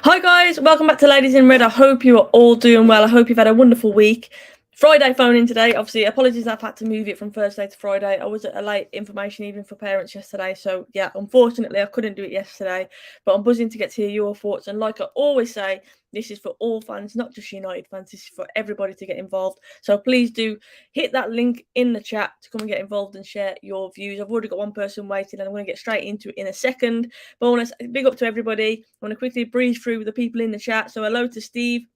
Hi guys, welcome back to Ladies in Red. I hope you are all doing well. I hope you've had a wonderful week. Friday phone in today. Obviously, apologies I've had to move it from Thursday to Friday. I was at a late information evening for parents yesterday. So yeah, unfortunately I couldn't do it yesterday. But I'm buzzing to get to hear your thoughts. And like I always say, this is for all fans, not just United fans. This is for everybody to get involved. So please do hit that link in the chat to come and get involved and share your views. I've already got one person waiting and I'm going to get straight into it in a second. Bonus, big up to everybody. I want to quickly breeze through the people in the chat. So hello to Steve.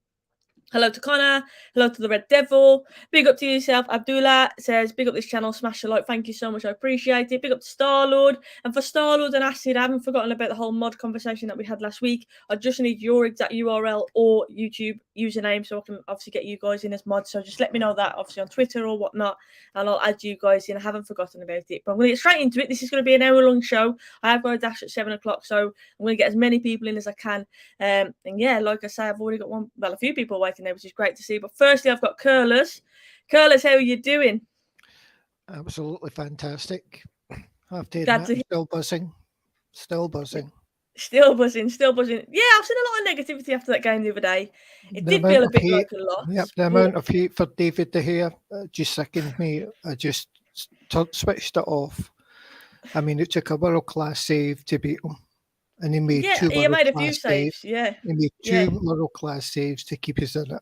Hello to Connor. Hello to the Red Devil. Big up to yourself. Abdullah says, big up this channel. Smash the like. Thank you so much. I appreciate it. Big up to Star-Lord. And for Star-Lord and Acid, I haven't forgotten about the whole mod conversation that we had last week. I just need your exact URL or YouTube username so I can obviously get you guys in as mods. So just let me know that, obviously, on Twitter or whatnot, and I'll add you guys in. I haven't forgotten about it. But I'm going to get straight into it. This is going to be an hour-long show. I have got a dash at 7 o'clock, so I'm going to get as many people in as I can. And yeah, like I say, I've already got a few people waiting there, which is great to see. But firstly, I've got Curlers. Curlers, how are you doing? Absolutely fantastic. I have to admit, I'm still buzzing. Still buzzing. Still buzzing. Yeah, I've seen a lot of negativity after that game the other day. It did feel a bit like a loss. Yep, the amount of hate for David De Gea just sickened me. I just switched it off. I mean, it took a world-class save to beat him. And he made he made a few saves. Yeah. He made two world-class saves to keep us in it.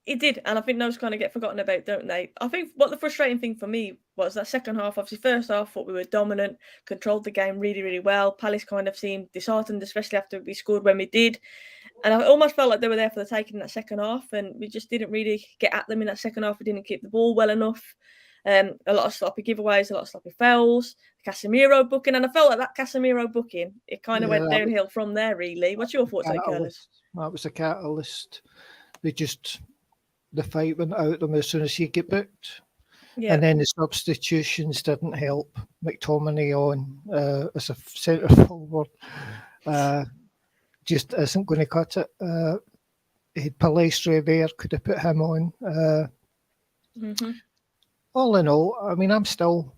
He did, and I think those kind of get forgotten about, don't they? I think what the frustrating thing for me was that second half. Obviously, first half, thought we were dominant, controlled the game really, really well. Palace kind of seemed disheartened, especially after we scored when we did. And I almost felt like they were there for the taking in that second half, and we just didn't really get at them in that second half. We didn't keep the ball well enough. A lot of sloppy giveaways, a lot of sloppy fouls, Casemiro booking, and I felt like that Casemiro booking, it kind of went downhill from there, really. What's your thoughts on Curlers? That was a catalyst. The fight went out of them as soon as he get booked. Yeah. And then the substitutions didn't help. McTominay on as a centre forward just isn't going to cut it. He had Palestre there, could have put him on. All in all, I mean, I'm still,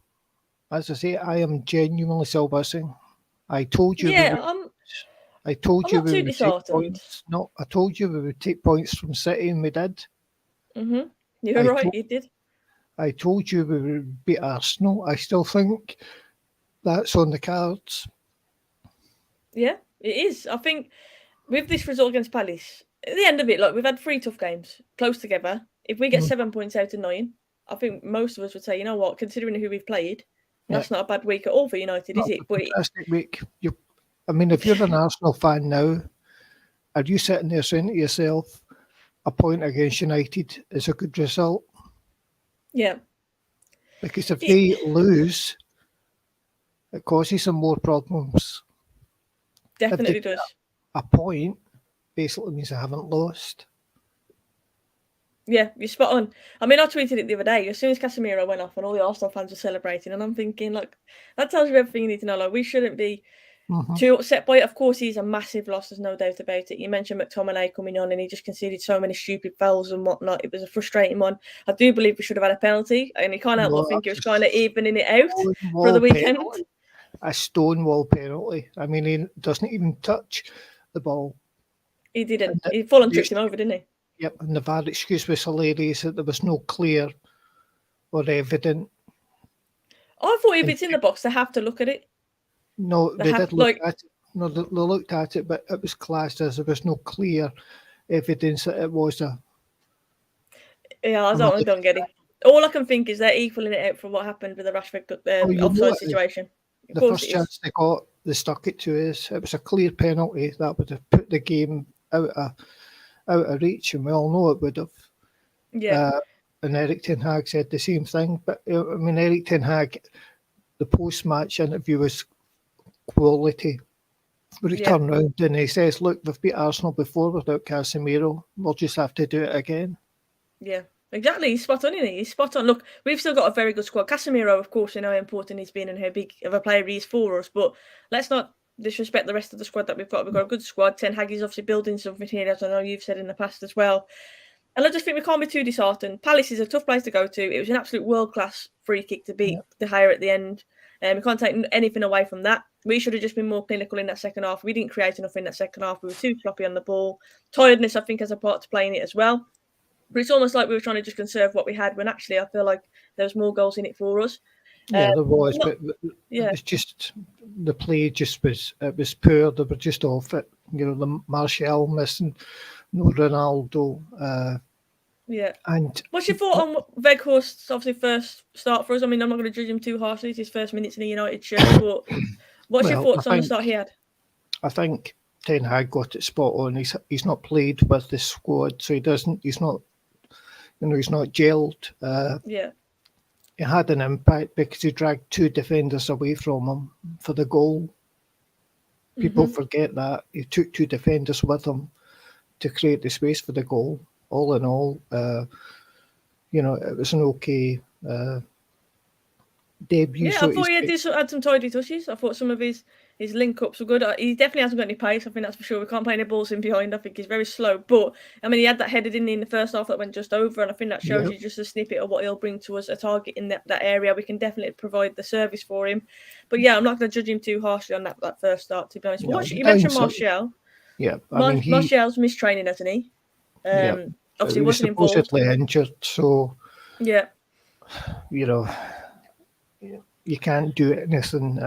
as I say, I am genuinely still buzzing. I told you. Yeah, I told you we would take points. No, I told you we would take points from City, and we did. You're right, you did. I told you we would beat Arsenal. I still think that's on the cards. Yeah, it is. I think with this result against Palace, at the end of it, like we've had 3 tough games close together. If we get 7 points out of 9, I think most of us would say, you know what, considering who we've played, that's not a bad week at all for United, is it? Fantastic week. I mean, if you're an Arsenal fan now, are you sitting there saying to yourself, a point against United is a good result? Yeah. Because if they lose, it causes them more problems. Definitely does. A point basically means they haven't lost. Yeah, you're spot on. I mean, I tweeted it the other day. As soon as Casemiro went off and all the Arsenal fans were celebrating, and I'm thinking, like, that tells you everything you need to know. Like, we shouldn't be too upset by it. Of course, he's a massive loss. There's no doubt about it. You mentioned McTominay coming on and he just conceded so many stupid fouls and whatnot. It was a frustrating one. I do believe we should have had a penalty, and he can't help but think it was kind of evening it out for the weekend. A Stonewall penalty. I mean, he doesn't even touch the ball. He didn't. He full on tripped him over, didn't he? Yep, and the VAR excuse was hilarious that there was no clear or evident. I thought if it's in the box, they have to look at it. No, they did look at it. No, they looked at it, but it was classed as there was no clear evidence that it was a. Yeah, I don't get it. All I can think is they're equaling it out for what happened with the Rashford offside situation. The first chance they got, they stuck it to us. It was a clear penalty that would have put the game out of reach, and we all know it would have. Yeah. And Erik ten Hag said the same thing. But I mean, Erik ten Hag, the post-match interview was quality. But he turned around and he says, "Look, we've beat Arsenal before without Casemiro. We'll just have to do it again." Yeah. Exactly, he's spot on, isn't he? He's spot on. Look, we've still got a very good squad. Casemiro, of course, you know how important he's been and how big of a player he is for us. But let's not disrespect the rest of the squad that we've got. We've got a good squad. Ten Hag is obviously building something here, as I know you've said in the past as well. And I just think we can't be too disheartened. Palace is a tough place to go to. It was an absolute world-class free kick to beat De Gea at the end. We can't take anything away from that. We should have just been more clinical in that second half. We didn't create enough in that second half. We were too sloppy on the ball. Tiredness, I think, has a part to play in it as well. But it's almost like we were trying to just conserve what we had when actually I feel like there was more goals in it for us. Yeah, there was, but Yeah. it was just the play just was poor. They were just off it. You know, the Martial missing, no Ronaldo. Yeah. And What's your thought on Weghorst's obviously first start for us? I mean, I'm not going to judge him too harshly. It's his first minutes in a United shirt. But what's your thoughts on the start he had? I think Ten Hag got it spot on. He's not played with the squad, so he's not gelled. Yeah. It had an impact because he dragged 2 defenders away from him for the goal. People forget that. He took 2 defenders with him to create the space for the goal. All in all, it was an okay debut. Yeah, I thought he had some tidy touches. I thought some of his link-ups were good. He definitely hasn't got any pace, I think that's for sure. We can't play any balls in behind. I think he's very slow. But, I mean, he had that headed in the first half that went just over, and I think that shows you just a snippet of what he'll bring to us, a target in that area. We can definitely provide the service for him. But, yeah, I'm not going to judge him too harshly on that first start, to be honest. Yeah, You mentioned Martial. Yeah. Martial's missed training, hasn't he? Obviously, he wasn't involved. Supposedly injured, so... Yeah. You can't do anything.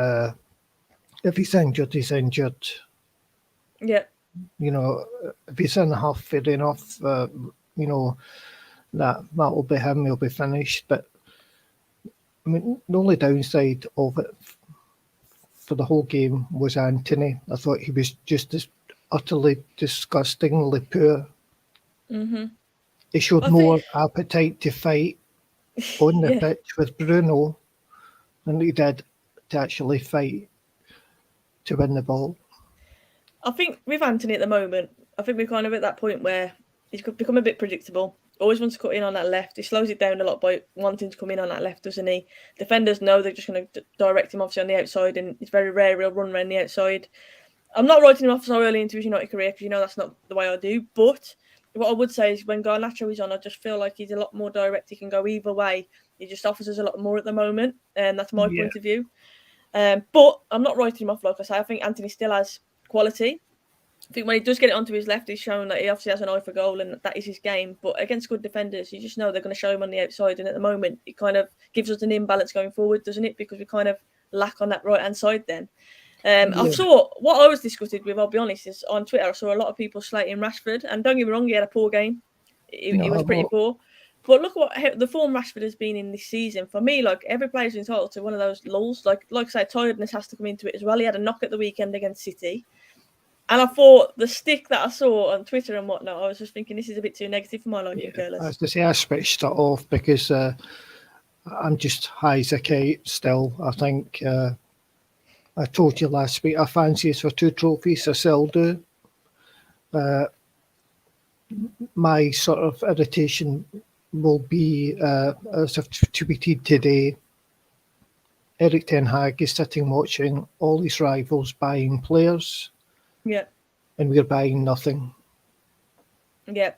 If he's injured, he's injured. Yeah. If he's in half, fair enough. That'll be him. He'll be finished. But I mean, the only downside of it for the whole game was Anthony. I thought he was just as utterly disgustingly poor. Mm-hmm. He showed more appetite to fight on the pitch with Bruno than he did to actually fight to win the ball. I think with Anthony at the moment, I think we're kind of at that point where he's become a bit predictable. Always wants to cut in on that left. He slows it down a lot by wanting to come in on that left, doesn't he? Defenders know they're just going to direct him obviously on the outside, and it's very rare he'll run around the outside. I'm not writing him off so early into his United career because that's not the way I do. But what I would say is when Garnacho is on, I just feel like he's a lot more direct. He can go either way. He just offers us a lot more at the moment, and that's my point of view. But I'm not writing him off, like I say. I think Anthony still has quality. I think when he does get it onto his left, he's shown that he obviously has an eye for goal, and that is his game. But against good defenders, you just know they're going to show him on the outside. And at the moment, it kind of gives us an imbalance going forward, doesn't it? Because we kind of lack on that right-hand side then. I saw, what I was disgusted with, I'll be honest, is on Twitter, I saw a lot of people slating Rashford. And don't get me wrong, he had a poor game. He was pretty poor. But look at the form Rashford has been in this season. For me, like, every player's entitled to one of those lulls. Like I say, tiredness has to come into it as well. He had a knock at the weekend against City. And I thought the stick that I saw on Twitter and whatnot, I was just thinking this is a bit too negative for my liking, Curtis. As to say, I switched it off because I'm just high as a kite still. I think I told you last week I fancy us for 2 trophies. I still do. My sort of irritation will be, as I've tweeted today, Erik Ten Hag is sitting watching all his rivals buying players. Yeah. And we're buying nothing. Yeah.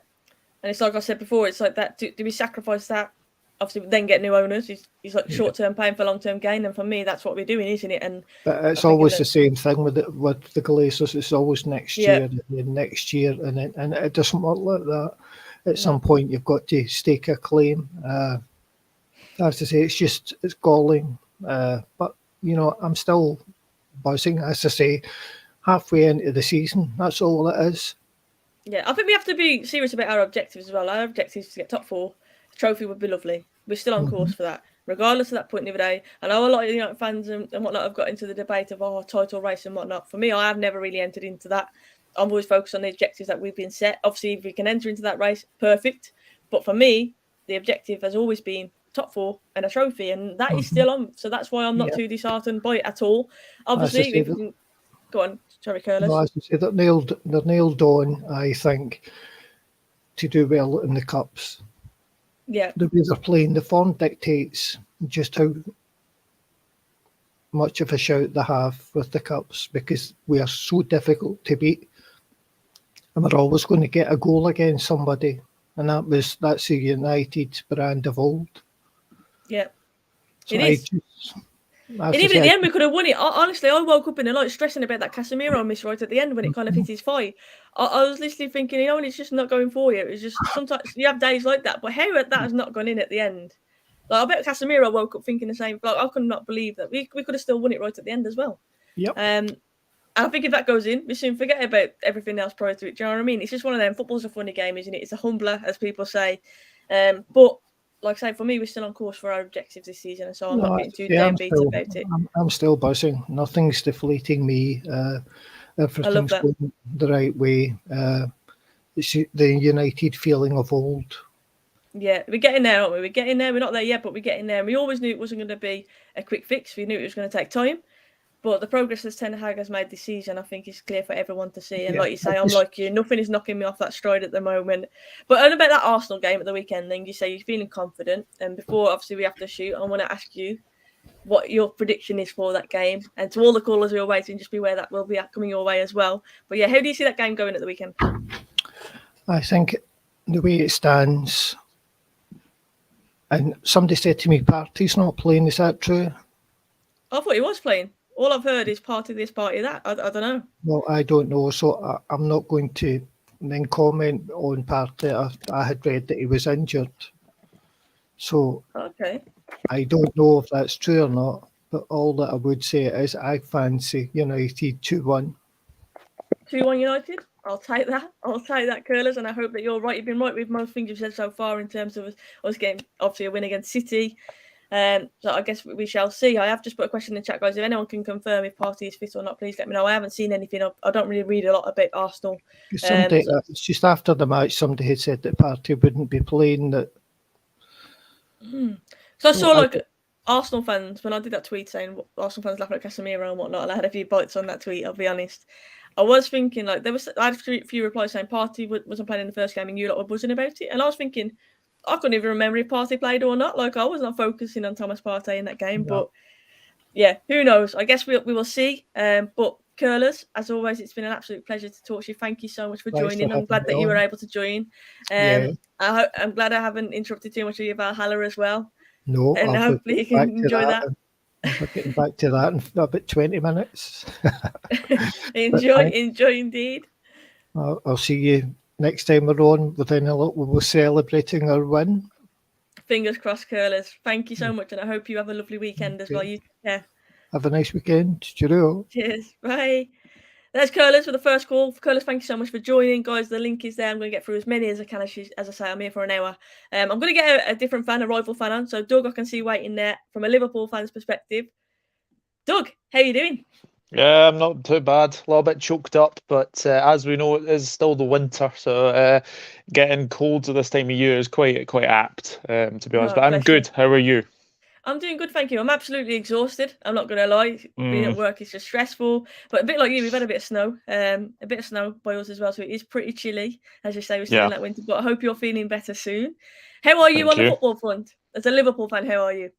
And it's like I said before, it's like that. Do we sacrifice that? Obviously, then get new owners. He's like short-term pain for long-term gain. And for me, that's what we're doing, isn't it? And but it's always the same thing with the Glazers. It's always next year and then next year. And it doesn't work like that. At some point, you've got to stake a claim. As I say, it's galling. But, I'm still buzzing, as I say, halfway into the season. That's all it is. Yeah, I think we have to be serious about our objectives as well. Our objective is to get top 4. The trophy would be lovely. We're still on course for that, regardless of that point the other day. I know a lot of fans and whatnot have got into the debate of title race and whatnot. For me, I have never really entered into that. I'm always focused on the objectives that we've been set. Obviously, if we can enter into that race, perfect. But for me, the objective has always been top 4 and a trophy, and that is still on. So that's why I'm not too disheartened by it at all. Obviously, if we can... Go on, sorry, Curtis. No, as I say, they're nailed on, I think, to do well in the Cups. Yeah. The way they're playing, the form dictates just how much of a shout they have with the Cups, because we are so difficult to beat. And we're always going to get a goal against somebody. And that's the United brand of old. Yeah. So it is. And even at the end, we could have won it. Honestly, I woke up in the night stressing about that Casemiro miss right at the end when it kind of hit his thigh. I was literally thinking, when it's just not going for you. It's just sometimes you have days like that. But how that has not gone in at the end? Like, I bet Casemiro woke up thinking the same. Like, I could not believe that we could have still won it right at the end as well. Yep. And I think if that goes in, we soon forget about everything else prior to it. Do you know what I mean? It's just one of them. Football's a funny game, isn't it? It's a humbler, as people say. But like I say, for me, we're still on course for our objectives this season, and so I'm not getting too downbeat about it. I'm still buzzing. Nothing's deflating me. Everything's going the right way. It's the United feeling of old. Yeah, we're getting there, aren't we? We're getting there. We're not there yet, but we're getting there. And we always knew it wasn't going to be a quick fix. We knew it was going to take time. But the progress that Ten Hag has made this season, I think, is clear for everyone to see. And like you say, I'm like you. Nothing is knocking me off that stride at the moment. But about that Arsenal game at the weekend, then you say you're feeling confident. And before, obviously, we have to shoot, I want to ask you what your prediction is for that game. And to all the callers who are waiting, just beware that will be coming your way as well. But yeah, how do you see that game going at the weekend? I think the way it stands, and somebody said to me, Partey's not playing. Is that true? I thought he was playing. All I've heard is party this, party that. I don't know. Well, I don't know. So I'm not going to then comment on Partey. I had read that he was injured. So okay. I don't know if that's true or not. But all that I would say is I fancy United 2-1. 2-1 United? I'll take that. I'll take that, Curlers. And I hope that you're right. You've been right with most things you've said so far in terms of us getting, obviously, a win against City. So I guess we shall see. I have just put a question in the chat, guys. If anyone can confirm if Partey is fit or not, please let me know. I haven't seen anything. I don't really read a lot about Arsenal. It's just after the match, somebody had said that Partey wouldn't be playing. So I saw Arsenal fans, when I did that tweet saying Arsenal fans laughing at Casemiro and whatnot, and I had a few bites on that tweet, I'll be honest. I was thinking, I had a few replies saying Partey wasn't playing in the first game and you lot were buzzing about it. And I was thinking, I couldn't even remember if Partey played or not. I was not focusing on Thomas Partey in that game. No. But yeah, who knows? I guess we will see. But Curlers, as always, it's been an absolute pleasure to talk to you. Thank you so much for joining. I'm glad that you were able to join. I'm glad I haven't interrupted too much of your Valhalla as well. No, and hopefully you can enjoy that. We're getting back to that in about 20 minutes. enjoy indeed. I'll see you next time we're on. We're celebrating our win. Fingers crossed, Curlers. Thank you so much, and I hope you have a lovely weekend as well. You have a nice weekend. Cheerio. Cheers. Bye. There's Curlers for the first call. Curlers, thank you so much for joining, guys. The link is there. I'm going to get through as many as I can. As I say, I'm here for an hour. I'm going to get a different fan, a rival fan on. So, Doug, I can see waiting there from a Liverpool fan's perspective. Doug, how are you doing? Yeah, I'm not too bad. A little bit choked up, but as we know, it is still the winter, so getting colds at this time of year is quite apt, to be honest. But I'm good. How are you? I'm doing good, thank you. I'm absolutely exhausted. I'm not going to lie. Being at work is just stressful. But a bit like you, we've had a bit of snow. A bit of snow by us as well, so it is pretty chilly. As you say, we're still in that winter. But I hope you're feeling better soon. How are you on the football front? As a Liverpool fan, how are you?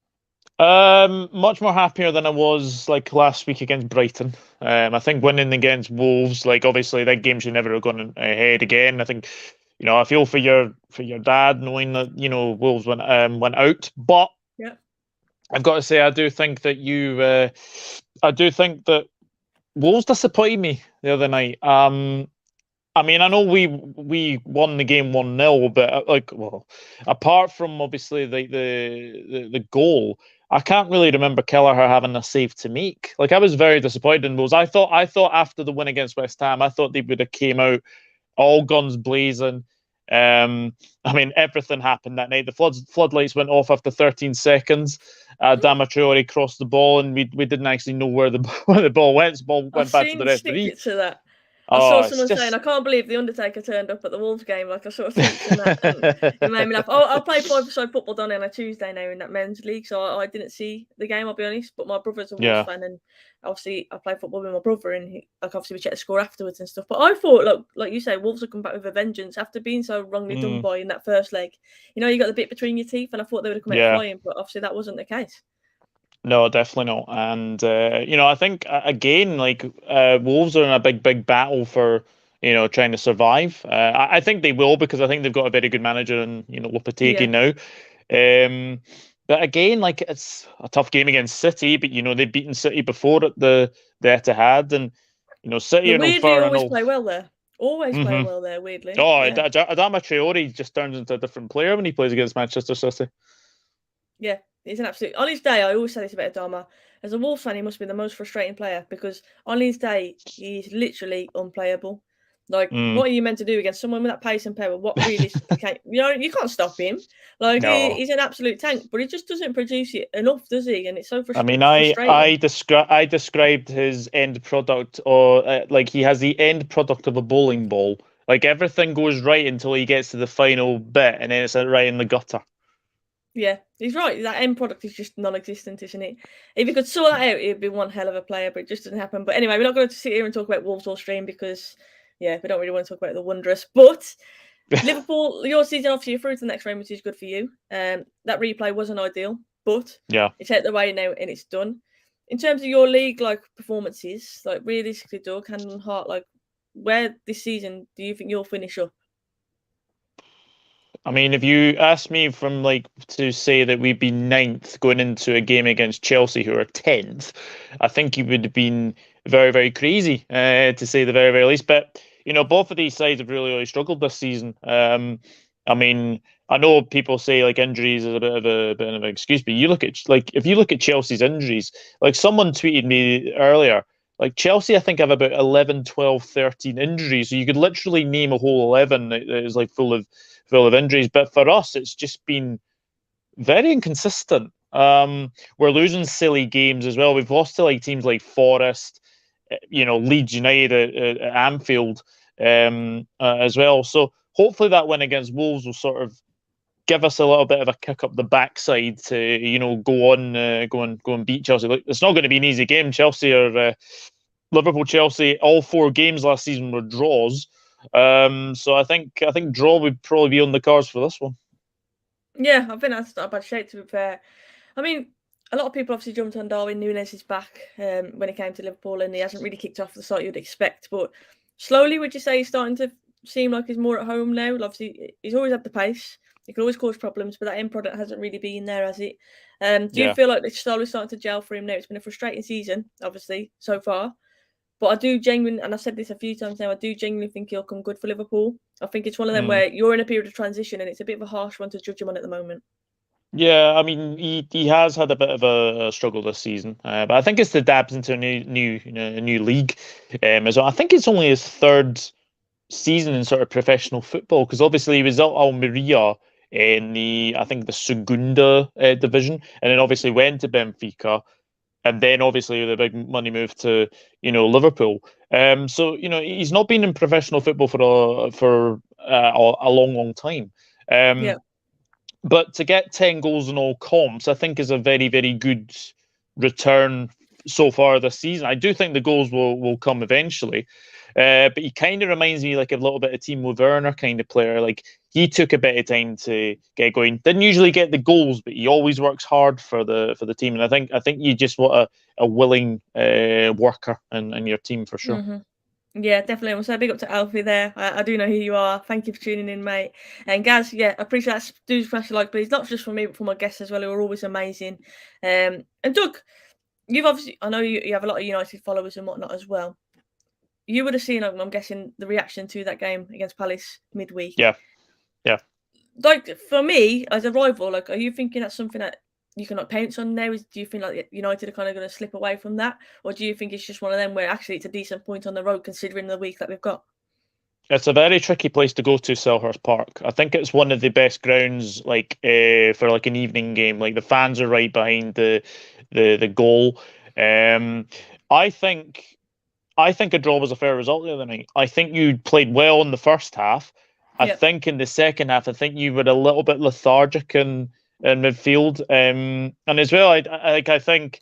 Much more happier than I was last week against Brighton. I think winning against Wolves, obviously that game should never have gone ahead again. I think, I feel for your dad knowing that Wolves went out, but yeah. I've got to say I do think that Wolves disappointed me the other night. I mean, I know we won the game 1-0, but apart from obviously the goal, I can't really remember Kelleher having a save to make. I was very disappointed in Wolves. I thought after the win against West Ham, I thought they would have came out all guns blazing. I mean, everything happened that night. The floodlights went off after 13 seconds. Adama Traore crossed the ball, and we didn't actually know where the ball went. The ball went back to the referee. I saw someone saying, I can't believe The Undertaker turned up at the Wolves game. I sort of think that. It made me laugh. I play 5-a-side football down on a Tuesday now in that men's league, so I didn't see the game, I'll be honest. But my brother's a Wolves fan, and obviously I play football with my brother, and obviously we check the score afterwards and stuff. But I thought, like you say, Wolves would come back with a vengeance after being so wrongly done by in that first leg. You got the bit between your teeth, and I thought they would have come out flying, but obviously that wasn't the case. No, definitely not. And, I think, again, Wolves are in a big battle for, trying to survive. I think they will, because I think they've got a very good manager in, Lopetegui now. But again, like it's a tough game against City, but they've beaten City before at the Etihad, and City The are no weirdly fair and always all. play well there. Always play Mm-hmm. well there, weirdly. Oh, Yeah. Adama Traore just turns into a different player when he plays against Manchester City. Yeah, he's an absolute. On his day, I always say this about Adama. As a Wolves fan, he must be the most frustrating player because on his day, he's literally unplayable. Like, Mm. what are you meant to do against someone with that pace and power? What realistically can you can't stop him. Like, No. he's an absolute tank, but he just doesn't produce it enough, does he? And it's so I mean, frustrating. I described his end product, or like he has the end product of a bowling ball. Like everything goes right until he gets to the final bit, and then it's right in the gutter. Yeah, he's right. That end product is just non-existent, isn't it? If he could sort that out, he'd be one hell of a player, but it just doesn't happen. But anyway, we're not going to sit here and talk about Wolves all stream because, yeah, we don't really want to talk about the Wanderers. But Liverpool, your season obviously you're through to the next round, which is good for you. That replay wasn't ideal, but Yeah. it's out the way now and it's done. In terms of your league performances, realistically, Doug, hand on heart, where this season do you think you'll finish up? I mean, if you ask me to say that we'd be 9th going into a game against Chelsea, who are 10th, I think you would have been very, very crazy, to say the very, very least. But, both of these sides have really, really struggled this season. I mean, I know people say injuries is a bit of an excuse, but you look at if you look at Chelsea's injuries, someone tweeted me earlier, Chelsea, I think, have about 11, 12, 13 injuries. So you could literally name a whole 11 that is full of injuries. But for us, it's just been very inconsistent. We're losing silly games as well. We've lost to teams like Forest, Leeds United at Anfield, as well. So hopefully that win against Wolves will sort of give us a little bit of a kick up the backside to go and beat Chelsea. It's not going to be an easy game. Liverpool, Chelsea, all 4 games last season were draws. So I think draw would probably be on the cards for this one. Yeah, I think that's not a bad shape, to be fair. I mean, a lot of people obviously jumped on Darwin Núñez is back when he came to Liverpool, and he hasn't really kicked off the start you'd expect. But slowly, would you say he's starting to seem like he's more at home now? Obviously, he's always had the pace. He can always cause problems, but that end product hasn't really been there, has it? Do you feel like it's slowly starting to gel for him now? It's been a frustrating season, obviously, so far. But I do genuinely, and I've said this a few times now, I do genuinely think he'll come good for Liverpool. I think it's one of them where you're in a period of transition and it's a bit of a harsh one to judge him on at the moment. Yeah, I mean, he has had a bit of a struggle this season, but I think it's the dabs into a new league. As well. I think it's only his 3rd season in sort of professional football, because obviously he was at Almeria in the Segunda division, and then obviously went to Benfica, and then obviously the big money move to Liverpool. So he's not been in professional football for a long time. Yeah. But to get 10 goals in all comps, I think is a very, very good return so far this season. I do think the goals will come eventually. But he kind of reminds me a little bit of Timo Werner kind of player. He took a bit of time to get going. Didn't usually get the goals, but he always works hard for the team. And I think you just want a willing worker in your team for sure. Mm-hmm. Yeah, definitely. I want to say big up to Alfie there. I do know who you are. Thank you for tuning in, mate. And Gaz, I appreciate that. Do smash the like, please. Not just for me, but for my guests as well, who are always amazing. And Doug, you've obviously, I know you have a lot of United followers and whatnot as well. You would have seen, I'm guessing, the reaction to that game against Palace midweek. Yeah. For me, as a rival, are you thinking that's something that you can pounce on now? Do you think United are kind of going to slip away from that, or do you think it's just one of them where actually it's a decent point on the road considering the week that we've got? It's a very tricky place to go to, Selhurst Park. I think it's one of the best grounds, for an evening game. The fans are right behind the goal. I think a draw was a fair result the other night. I think you played well in the first half. I think in the second half, I think you were a little bit lethargic in midfield. And as well, I think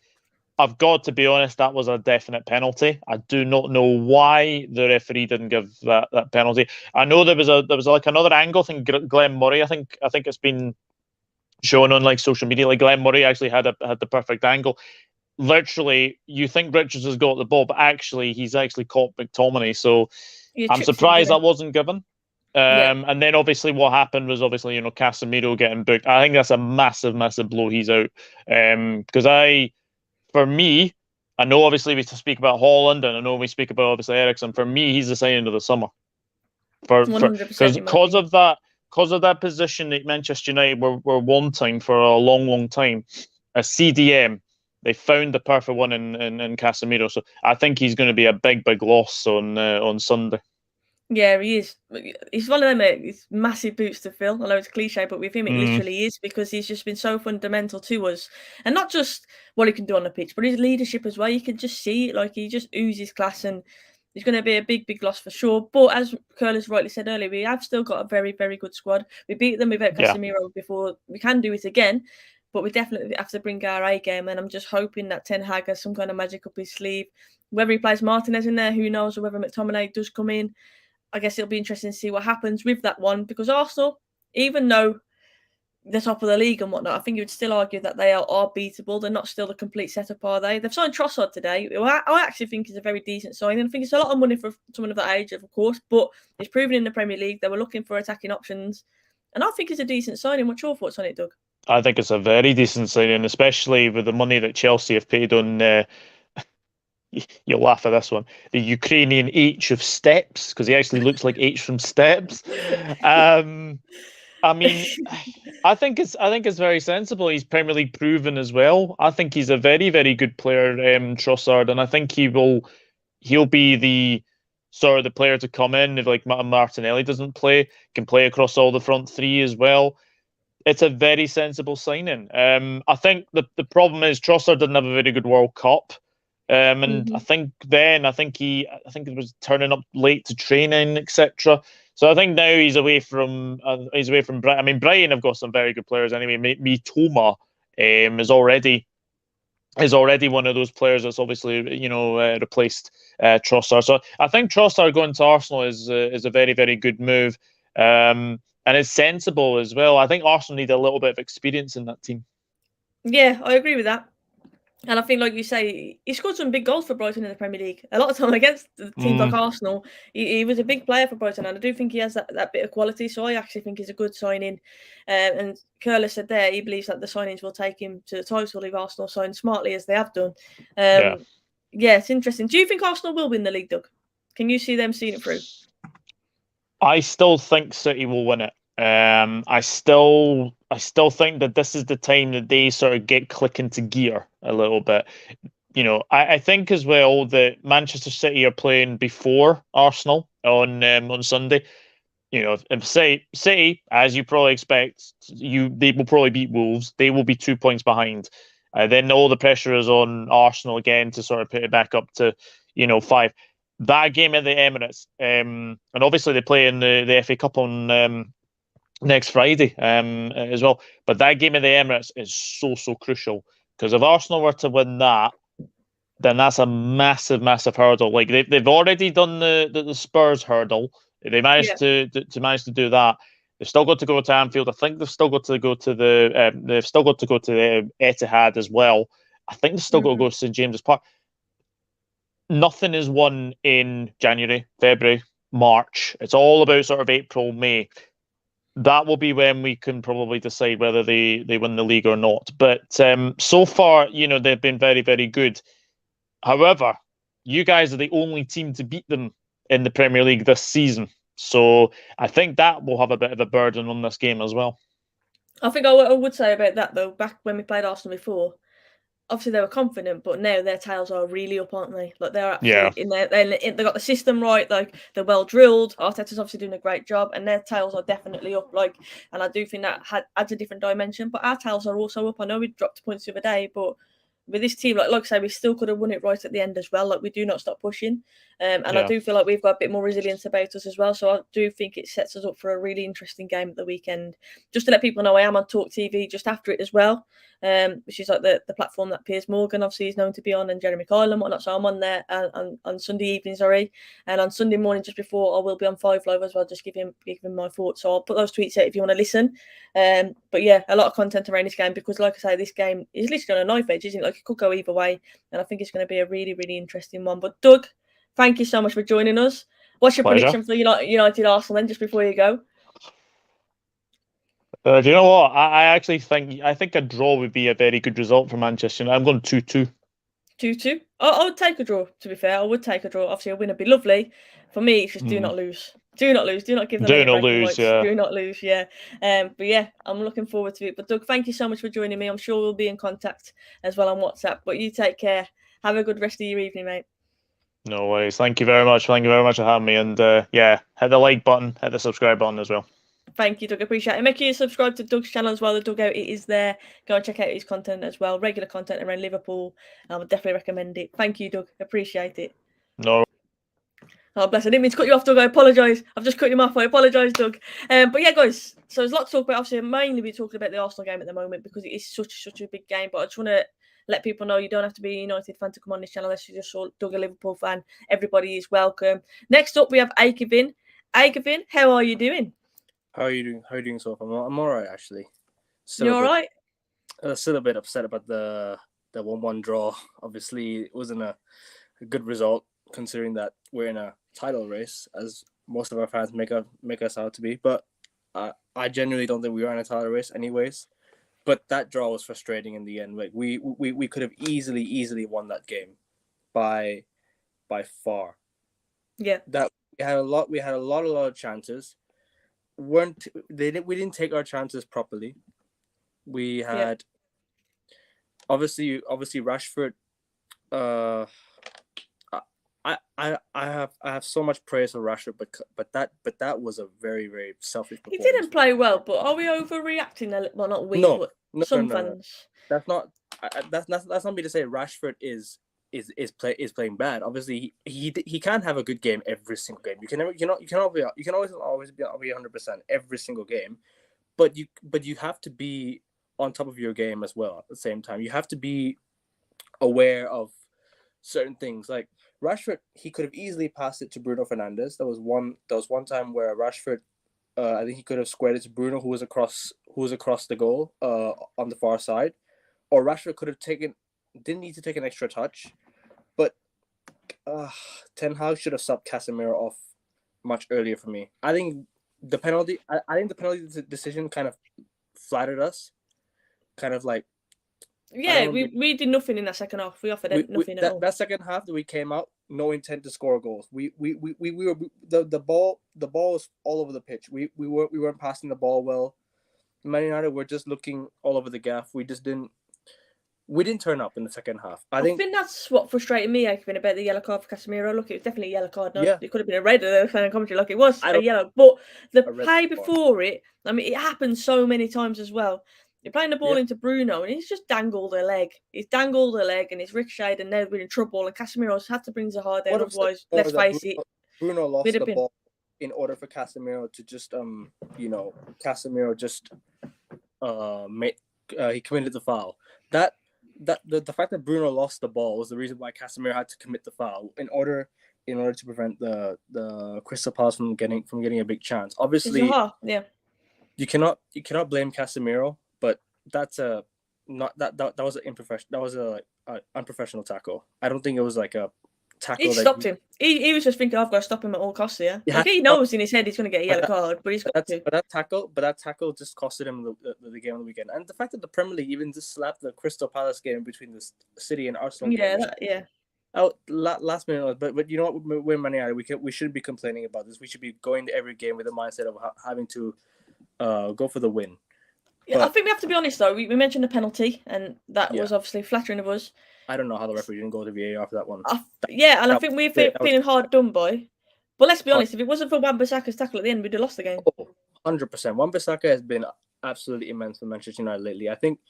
I've got to be honest, that was a definite penalty. I do not know why the referee didn't give that penalty. I know there was another angle. I think Glenn Murray. I think it's been shown on social media. Glenn Murray actually had the perfect angle. Literally, you think Richards has got the ball, but actually he's caught McTominay. So I'm surprised that wasn't given. And then obviously what happened was obviously, Casemiro getting booked. I think that's a massive, massive blow. He's out. Because for me, I know obviously we speak about Holland, and I know we speak about obviously Eriksen. For me, he's the signing of the summer. Because of that position that Manchester United were wanting for a long, long time, a CDM. They found the perfect one in Casemiro, so I think he's going to be a big, big loss on Sunday. Yeah, he is. He's one of them. It's massive boots to fill. I know it's a cliche, but with him, it literally is, because he's just been so fundamental to us, and not just what he can do on the pitch, but his leadership as well. You can just see it, like he just oozes class, and he's going to be a big, big loss for sure. But as Curtis rightly said earlier, we have still got a very, very good squad. We beat them without Casemiro before. We can do it again. But we definitely have to bring our A game, and I'm just hoping that Ten Hag has some kind of magic up his sleeve. Whether he plays Martinez in there, who knows, or whether McTominay does come in. I guess it'll be interesting to see what happens with that one, because Arsenal, even though they're top of the league and whatnot, I think you would still argue that they are beatable. They're not still the complete setup, are they? They've signed Trossard today. I actually think he's a very decent signing. I think it's a lot of money for someone of that age, of course, but he's proven in the Premier League. They were looking for attacking options, and I think it's a decent signing. What's your thoughts on it, Doug? I think it's a very decent signing, especially with the money that Chelsea have paid on. You'll laugh at this one. The Ukrainian H of Steps, because he actually looks like H from Steps. I mean, I think it's very sensible. He's Premier League proven as well. I think he's a very, very good player, Trossard, and I think he'll be the sort of the player to come in if like Martinelli doesn't play, can play across all the front three as well. It's a very sensible signing. I think the problem is Trossard didn't have a very good World Cup. I think it was turning up late to training, etc. So I think now he's away from Brighton. I mean, Brighton have got some very good players anyway. Mitoma is already one of those players that's obviously replaced Trossard. So I think Trossard going to Arsenal is a very, very good move, and it's sensible as well. I think Arsenal need a little bit of experience in that team. Yeah, I agree with that. And I think, like you say, he scored some big goals for Brighton in the Premier League. A lot of time against teams like Arsenal, he was a big player for Brighton, and I do think he has that bit of quality. So I actually think he's a good signing. And Curler said there, he believes that the signings will take him to the title if Arsenal sign smartly as they have done. Yeah, it's interesting. Do you think Arsenal will win the league, Doug? Can you see them seeing it through? I still think City will win it. I still think that this is the time that they sort of get click into gear a little bit. I think as well that Manchester City are playing before Arsenal on Sunday. If City, as you probably expect, they will probably beat Wolves. They will be 2 points behind. Then all the pressure is on Arsenal again to sort of put it back up to 5. That game at the Emirates, and obviously they play in the FA Cup on next Friday as well. But that game at the Emirates is so crucial, because if Arsenal were to win that, then that's a massive, massive hurdle. Like they've already done the Spurs hurdle. They managed to do that. They've still got to go to Anfield. I think they've still got to go to the Etihad as well. I think they've still got to go to St James's Park. Nothing is won in January, February, March. It's all about sort of April, May. That will be when we can probably decide whether they win the league or not. But so far, they've been very, very good. However, you guys are the only team to beat them in the Premier League this season. So I think that will have a bit of a burden on this game as well. I think I would say about that, though, back when we played Arsenal before, obviously they were confident, but now their tails are really up, aren't they? Like they're actually in there. They got the system right. Like they're well drilled. Arteta's obviously doing a great job, and their tails are definitely up. Like, and I do think that adds a different dimension. But our tails are also up. I know we dropped points the other day, but with this team, like I say, we still could have won it right at the end as well. Like we do not stop pushing, I do feel like we've got a bit more resilience about us as well. So I do think it sets us up for a really interesting game at the weekend. Just to let people know, I am on Talk TV just after it as well, which is like the platform that Piers Morgan obviously is known to be on, and Jeremy Kyle and whatnot. So I'm on there on Sunday evening, and on Sunday morning just before I will be on 5 Live as well, just give him my thoughts. So I'll put those tweets out if you want to listen. But yeah, a lot of content around this game, because like I say, this game is literally on a knife edge, isn't it? Like it could go either way, and I think it's going to be a really, really interesting one. But Doug, thank you so much for joining us. What's your Pleasure. prediction for United Arsenal then, just before you go? Do you know what? I actually think a draw would be a very good result for Manchester United. I'm going 2-2. 2-2. I would take a draw, to be fair. I would take a draw. Obviously, a win would be lovely. For me, it's just do not lose. Do not lose. Do not give them any bragging rights. Do not lose, yeah. But yeah, I'm looking forward to it. But Doug, thank you so much for joining me. I'm sure we'll be in contact as well on WhatsApp. But you take care. Have a good rest of your evening, mate. No worries. Thank you very much. Thank you very much for having me. And yeah, hit the like button, hit the subscribe button as well. Thank you, Doug. Appreciate it. Make sure you subscribe to Doug's channel as well. The Dugout, it is there. Go and check out his content as well. Regular content around Liverpool. I would definitely recommend it. Thank you, Doug. Appreciate it. No. Oh, bless. I didn't mean to cut you off, Doug. I apologise. I've just cut you off. I apologise, Doug. But yeah, guys. So there's a lot to talk about. Obviously, I'm mainly be talking about the Arsenal game at the moment because it is such a big game. But I just want to let people know you don't have to be a United fan to come on this channel. Unless you just saw Doug, a Liverpool fan. Everybody is welcome. Next up, we have Aikavin. Aikavin, how are you doing? How are you doing? How are you doing so far? I'm all right, actually. You all right? Still a bit upset about the 1-1 draw. Obviously, it wasn't a good result considering that we're in a title race, as most of our fans make us out to be. But I genuinely don't think we are in a title race, anyways. But that draw was frustrating in the end. Like we could have easily won that game by far. Yeah. That we had a lot of chances. We didn't take our chances properly. We had obviously Rashford. I have so much praise for Rashford, but that was a very, very selfish performance. He didn't play well, but are we overreacting? Well, not we, no, but some fans. That's not me to say Rashford is playing bad. Obviously, he can't have a good game every single game. You can always be 100% every single game, but you have to be on top of your game as well. At the same time, you have to be aware of certain things. Like Rashford, he could have easily passed it to Bruno Fernandes. There was one time where Rashford, I think he could have squared it to Bruno, who was across the goal on the far side, or Rashford could have didn't need to take an extra touch, but Ten Hag should have subbed Casemiro off much earlier for me. I think the penalty decision kind of flattered us, kind of like. Yeah, we did nothing in that second half. We offered nothing at all. That second half that we came out, no intent to score goals. We were the ball was all over the pitch. We weren't passing the ball well. Man United were just looking all over the gaff. We didn't turn up in the second half. I think that's what frustrated me, Aikavin, about the yellow card for Casemiro. Look, it was definitely a yellow card. No, yeah. It could have been a red. The fan commentary, like it was a yellow. But the play before it, I mean, it happened so many times as well. You're playing the ball into Bruno, and he's just dangled a leg. He's dangled a leg, and it's ricocheted, and they're in trouble. And Casemiro's had to bring Zaha down, otherwise, let's face it. Bruno lost the ball in order for Casemiro to just, Casemiro just, he committed the foul. The fact that Bruno lost the ball was the reason why Casemiro had to commit the foul in order to prevent the Crystal Palace from getting a big chance. Obviously, you cannot blame Casemiro. But that's that was an unprofessional tackle. I don't think it was like a tackle. He stopped him. He was just thinking, I've got to stop him at all costs here. Like, he knows in his head he's going to get a yellow card, but he's got to. But that tackle just costed him the game on the weekend. And the fact that the Premier League even just slapped the Crystal Palace game between the City and Arsenal. Out last minute, but you know what? We're Man United. We shouldn't be complaining about this. We should be going to every game with the mindset of having to go for the win. Yeah, I think we have to be honest though. We mentioned the penalty, and that was obviously flattering of us. I don't know how the referee didn't go to VAR for that one. I think we're feeling hard done by. But let's be honest, if it wasn't for Wan-Bissaka's tackle at the end, we'd have lost the game. 100%. Wan-Bissaka has been absolutely immense for Manchester United lately. I think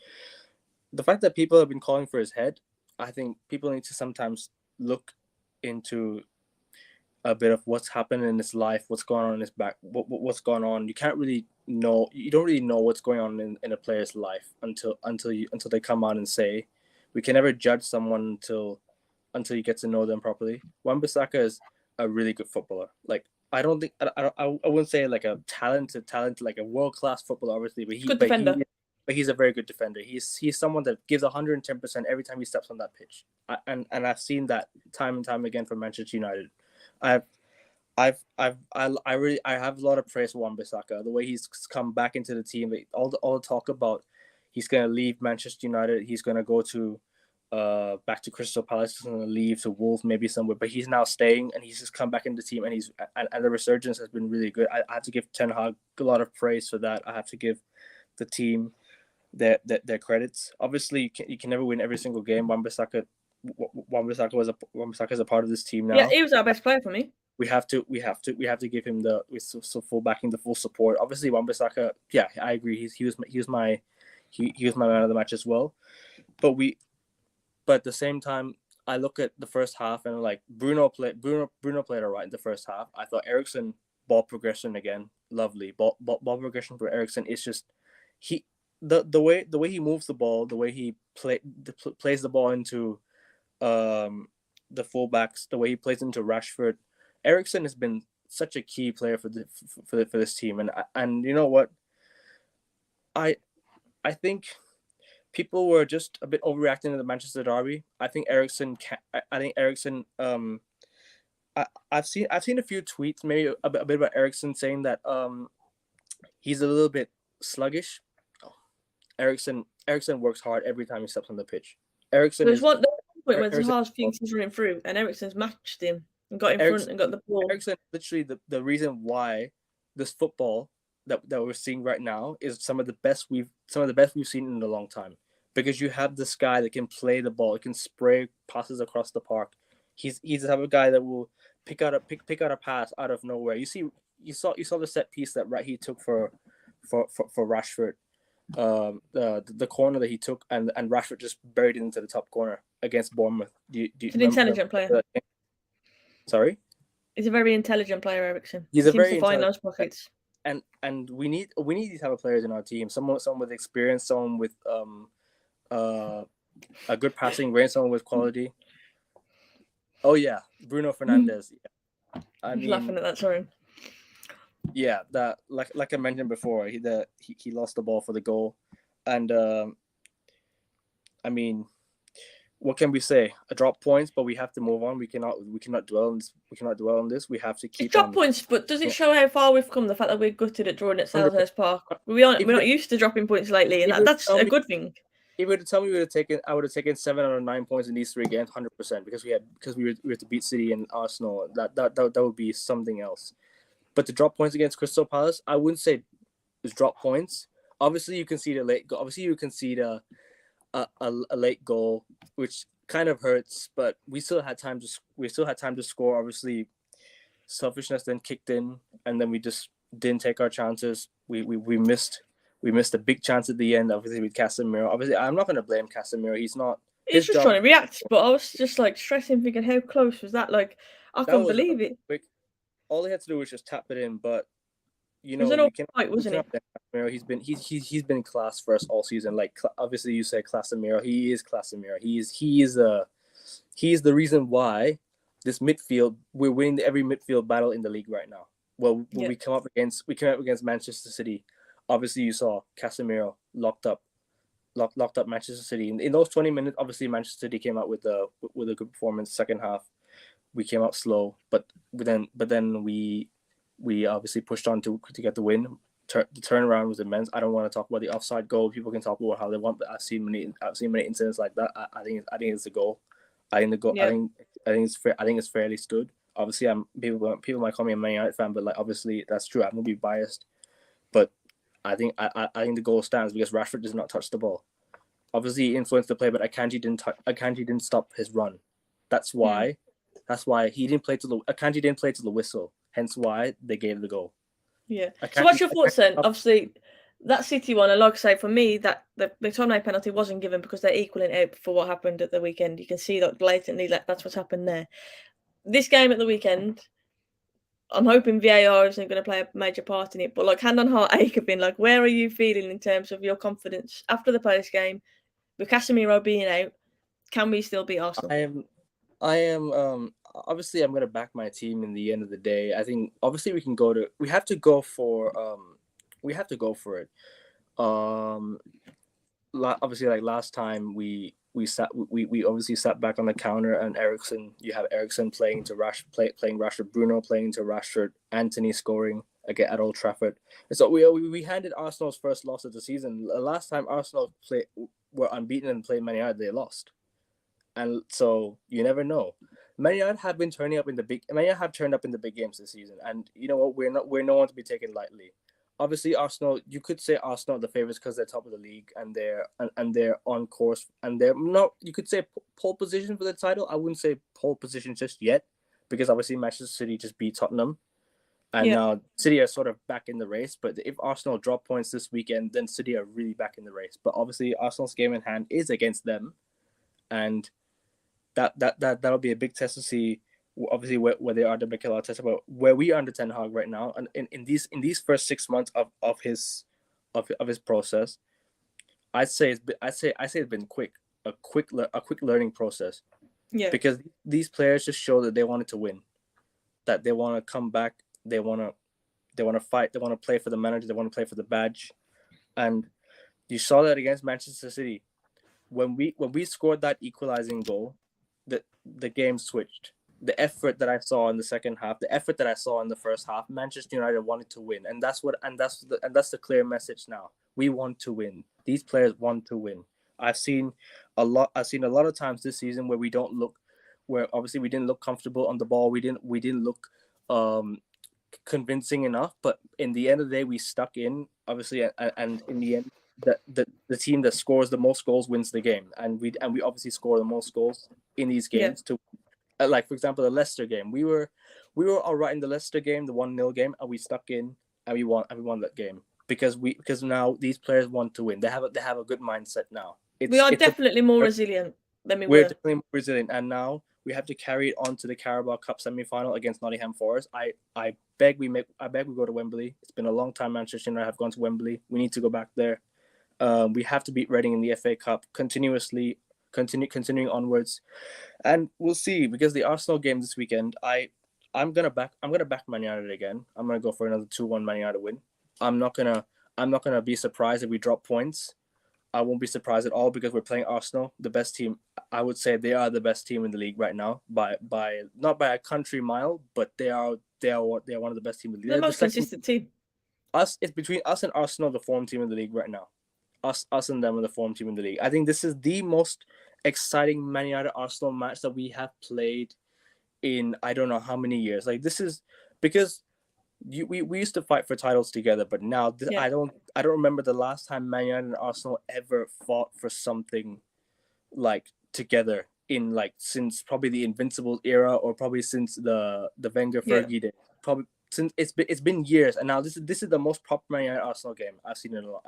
the fact that people have been calling for his head, I think people need to sometimes look into a bit of what's happened in his life, what's going on in his back, what's going on. You don't really know what's going on in a player's life until they come out and say. We can never judge someone until you get to know them properly. Wan-Bissaka is a really good footballer. Like I wouldn't say like a talented like a world-class footballer, obviously, but he's a very good defender. He's someone that gives 110% every time he steps on that pitch. And I've seen that time and time again from Manchester United. I have a lot of praise for Wan-Bissaka. The way he's come back into the team, all the talk about he's gonna leave Manchester United, he's gonna go to back to Crystal Palace, he's gonna leave to Wolves maybe somewhere, but he's now staying and he's just come back into the team and and the resurgence has been really good. I have to give Ten Hag a lot of praise for that. I have to give the team their credits. Obviously, you can never win every single game. Wan-Bissaka is a part of this team now. Yeah, he was our best player for me. We have to give him the full backing, the full support. Obviously, Wan-Bissaka, yeah, I agree. He was my man of the match as well. But at the same time, I look at the first half and like Bruno played all right in the first half. I thought Eriksen ball progression again, lovely ball progression for Eriksen. It's just the way he moves the ball, the way he plays the ball into the fullbacks, the way he plays into Rashford. Eriksen has been such a key player for this team, and you know what, I think people were just a bit overreacting to the Manchester derby. I think Eriksen. I've seen a few tweets, maybe a bit about Eriksen saying that he's a little bit sluggish. Eriksen works hard every time he steps on the pitch. Eriksen There's one point where Zaha thinks he's running through, and Eriksen's matched him and got in front and got the ball. Eriksen, literally the reason why this football that we're seeing right now is some of the best we've seen in a long time, because you have this guy that can play the ball, he can spray passes across the park. He's the type of guy that will pick out a pass out of nowhere. You saw the set piece that he took for Rashford. The corner that he took and Rashford just buried it into the top corner against Bournemouth. He's an intelligent player. Sorry? He's a very intelligent player, Eriksen. He seems to find those pockets. And we need these type of players in our team. Someone with experience, someone with a good passing range, someone with quality. Oh yeah, Bruno Fernandes. Yeah. I mean, laughing at that, sorry. Yeah, that like I mentioned before, he lost the ball for the goal, and I mean, what can we say? A drop points, but we have to move on. We cannot dwell on this. We have to keep drop points, but does it show how far we've come? The fact that we're gutted at drawing at Selhurst Park. We're not used to dropping points lately, and that's a good thing. If you were to tell me I would have taken 7 out of 9 points in these 3 games, 100%, because we were to beat City and Arsenal. That would be something else. But to drop points against Crystal Palace, I wouldn't say it's drop points. Obviously, you concede a late goal. Obviously, you concede a late goal, which kind of hurts. But we still had time to score. Obviously, selfishness then kicked in, and then we just didn't take our chances. We missed a big chance at the end. Obviously, with Casemiro. Obviously, I'm not going to blame Casemiro. He's just trying to react. But I was just like stressing, thinking, how close was that? Like, I couldn't believe it. All he had to do was just tap it in, but you know, wasn't it? He's been class for us all season. Like obviously, you say Casemiro, he is Casemiro. He is the reason why this midfield, we're winning every midfield battle in the league right now. Well, when we come up against Manchester City, obviously you saw Casemiro locked up Manchester City. In those 20 minutes, obviously Manchester City came out with a good performance. Second half, we came out slow, but then we obviously pushed on to get the win. The turnaround was immense. I don't want to talk about the offside goal. People can talk about how they want, but I've seen many incidents like that. I think it's a goal. I think it's fairly stood. Obviously, people might call me a Man United fan, but like obviously that's true. I'm gonna be biased, but I think the goal stands because Rashford does not touch the ball. Obviously, he influenced the play, but Akanji didn't stop his run. That's why he didn't play Akanji didn't play to the whistle. Hence why they gave the goal. Yeah. So what's your thoughts then? Obviously, that City one, and like I say, for me, that the McTominay penalty wasn't given because they're equaling out for what happened at the weekend. You can see that blatantly that's what's happened there. This game at the weekend, I'm hoping VAR isn't going to play a major part in it. But like hand on heart, Aikabin, like where are you feeling in terms of your confidence after the Palace game, with Casemiro being out? Can we still beat Arsenal? I am obviously I'm gonna back my team in the end of the day. I think obviously we have to go for it. Obviously like last time we we obviously sat back on the counter, and you have Ericsson playing to playing Rashford, Bruno playing to Rashford, Anthony scoring again at Old Trafford. And so we handed Arsenal's first loss of the season. The last time Arsenal were unbeaten and played Man United, they lost. And so you never know. Man United have turned up in the big games this season, and you know what? We're no one to be taken lightly. Obviously, Arsenal. You could say Arsenal are the favorites because they're top of the league and they're on course and they're not. You could say pole position for the title. I wouldn't say pole position just yet because obviously Manchester City just beat Tottenham, and now City are sort of back in the race. But if Arsenal drop points this weekend, then City are really back in the race. But obviously, Arsenal's game in hand is against them, and that'll be a big test to see. Obviously, where they are to Mikel Arteta, but where we are under Ten Hag right now, and in these first 6 months of his process, I'd say it's been a quick learning process. Yeah. Because these players just show that they wanted to win, that they want to come back, they want to fight, they want to play for the manager, they want to play for the badge, and you saw that against Manchester City, when we scored that equalizing goal, the game switched. The effort that I saw in the second half, the effort that I saw in the first half, Manchester United wanted to win, and that's the clear message now. We want to win. These players want to win. I've seen a lot of times this season where obviously we didn't look comfortable on the ball. We didn't look convincing enough. But in the end of the day, we stuck in. Obviously, and in the end, the team that scores the most goals wins the game, and we obviously score the most goals in these games to. Like, for example, the Leicester game, we were all right in the Leicester game, the 1-0 game, and we stuck in and we won that game because now these players want to win. They have a good mindset now. We are definitely more resilient than we were. We're definitely more resilient, and now we have to carry it on to the Carabao Cup semi-final against Nottingham Forest. I beg we go to Wembley. It's been a long time Manchester United have gone to Wembley. We need to go back there. We have to beat Reading in the FA Cup continuously. Continuing onwards, and we'll see, because the Arsenal game this weekend, I'm gonna back Man United again. I'm gonna go for another 2-1 Man United win. I'm not gonna be surprised if we drop points. I won't be surprised at all because we're playing Arsenal, the best team. I would say they are the best team in the league right now by not by a country mile, but they are one of the best teams in the league. The most consistent team. It's between us and Arsenal, the form team in the league right now. Us and them are the form team in the league. I think this is the most exciting Man United Arsenal match that we have played in I don't know how many years. Like, this is because we used to fight for titles together, but now I don't remember the last time Man United and Arsenal ever fought for something like together in like since probably the Invincibles era, or probably since the Wenger Fergie days. Probably since it's been years, and now this is the most proper Man United Arsenal game I've seen in a long.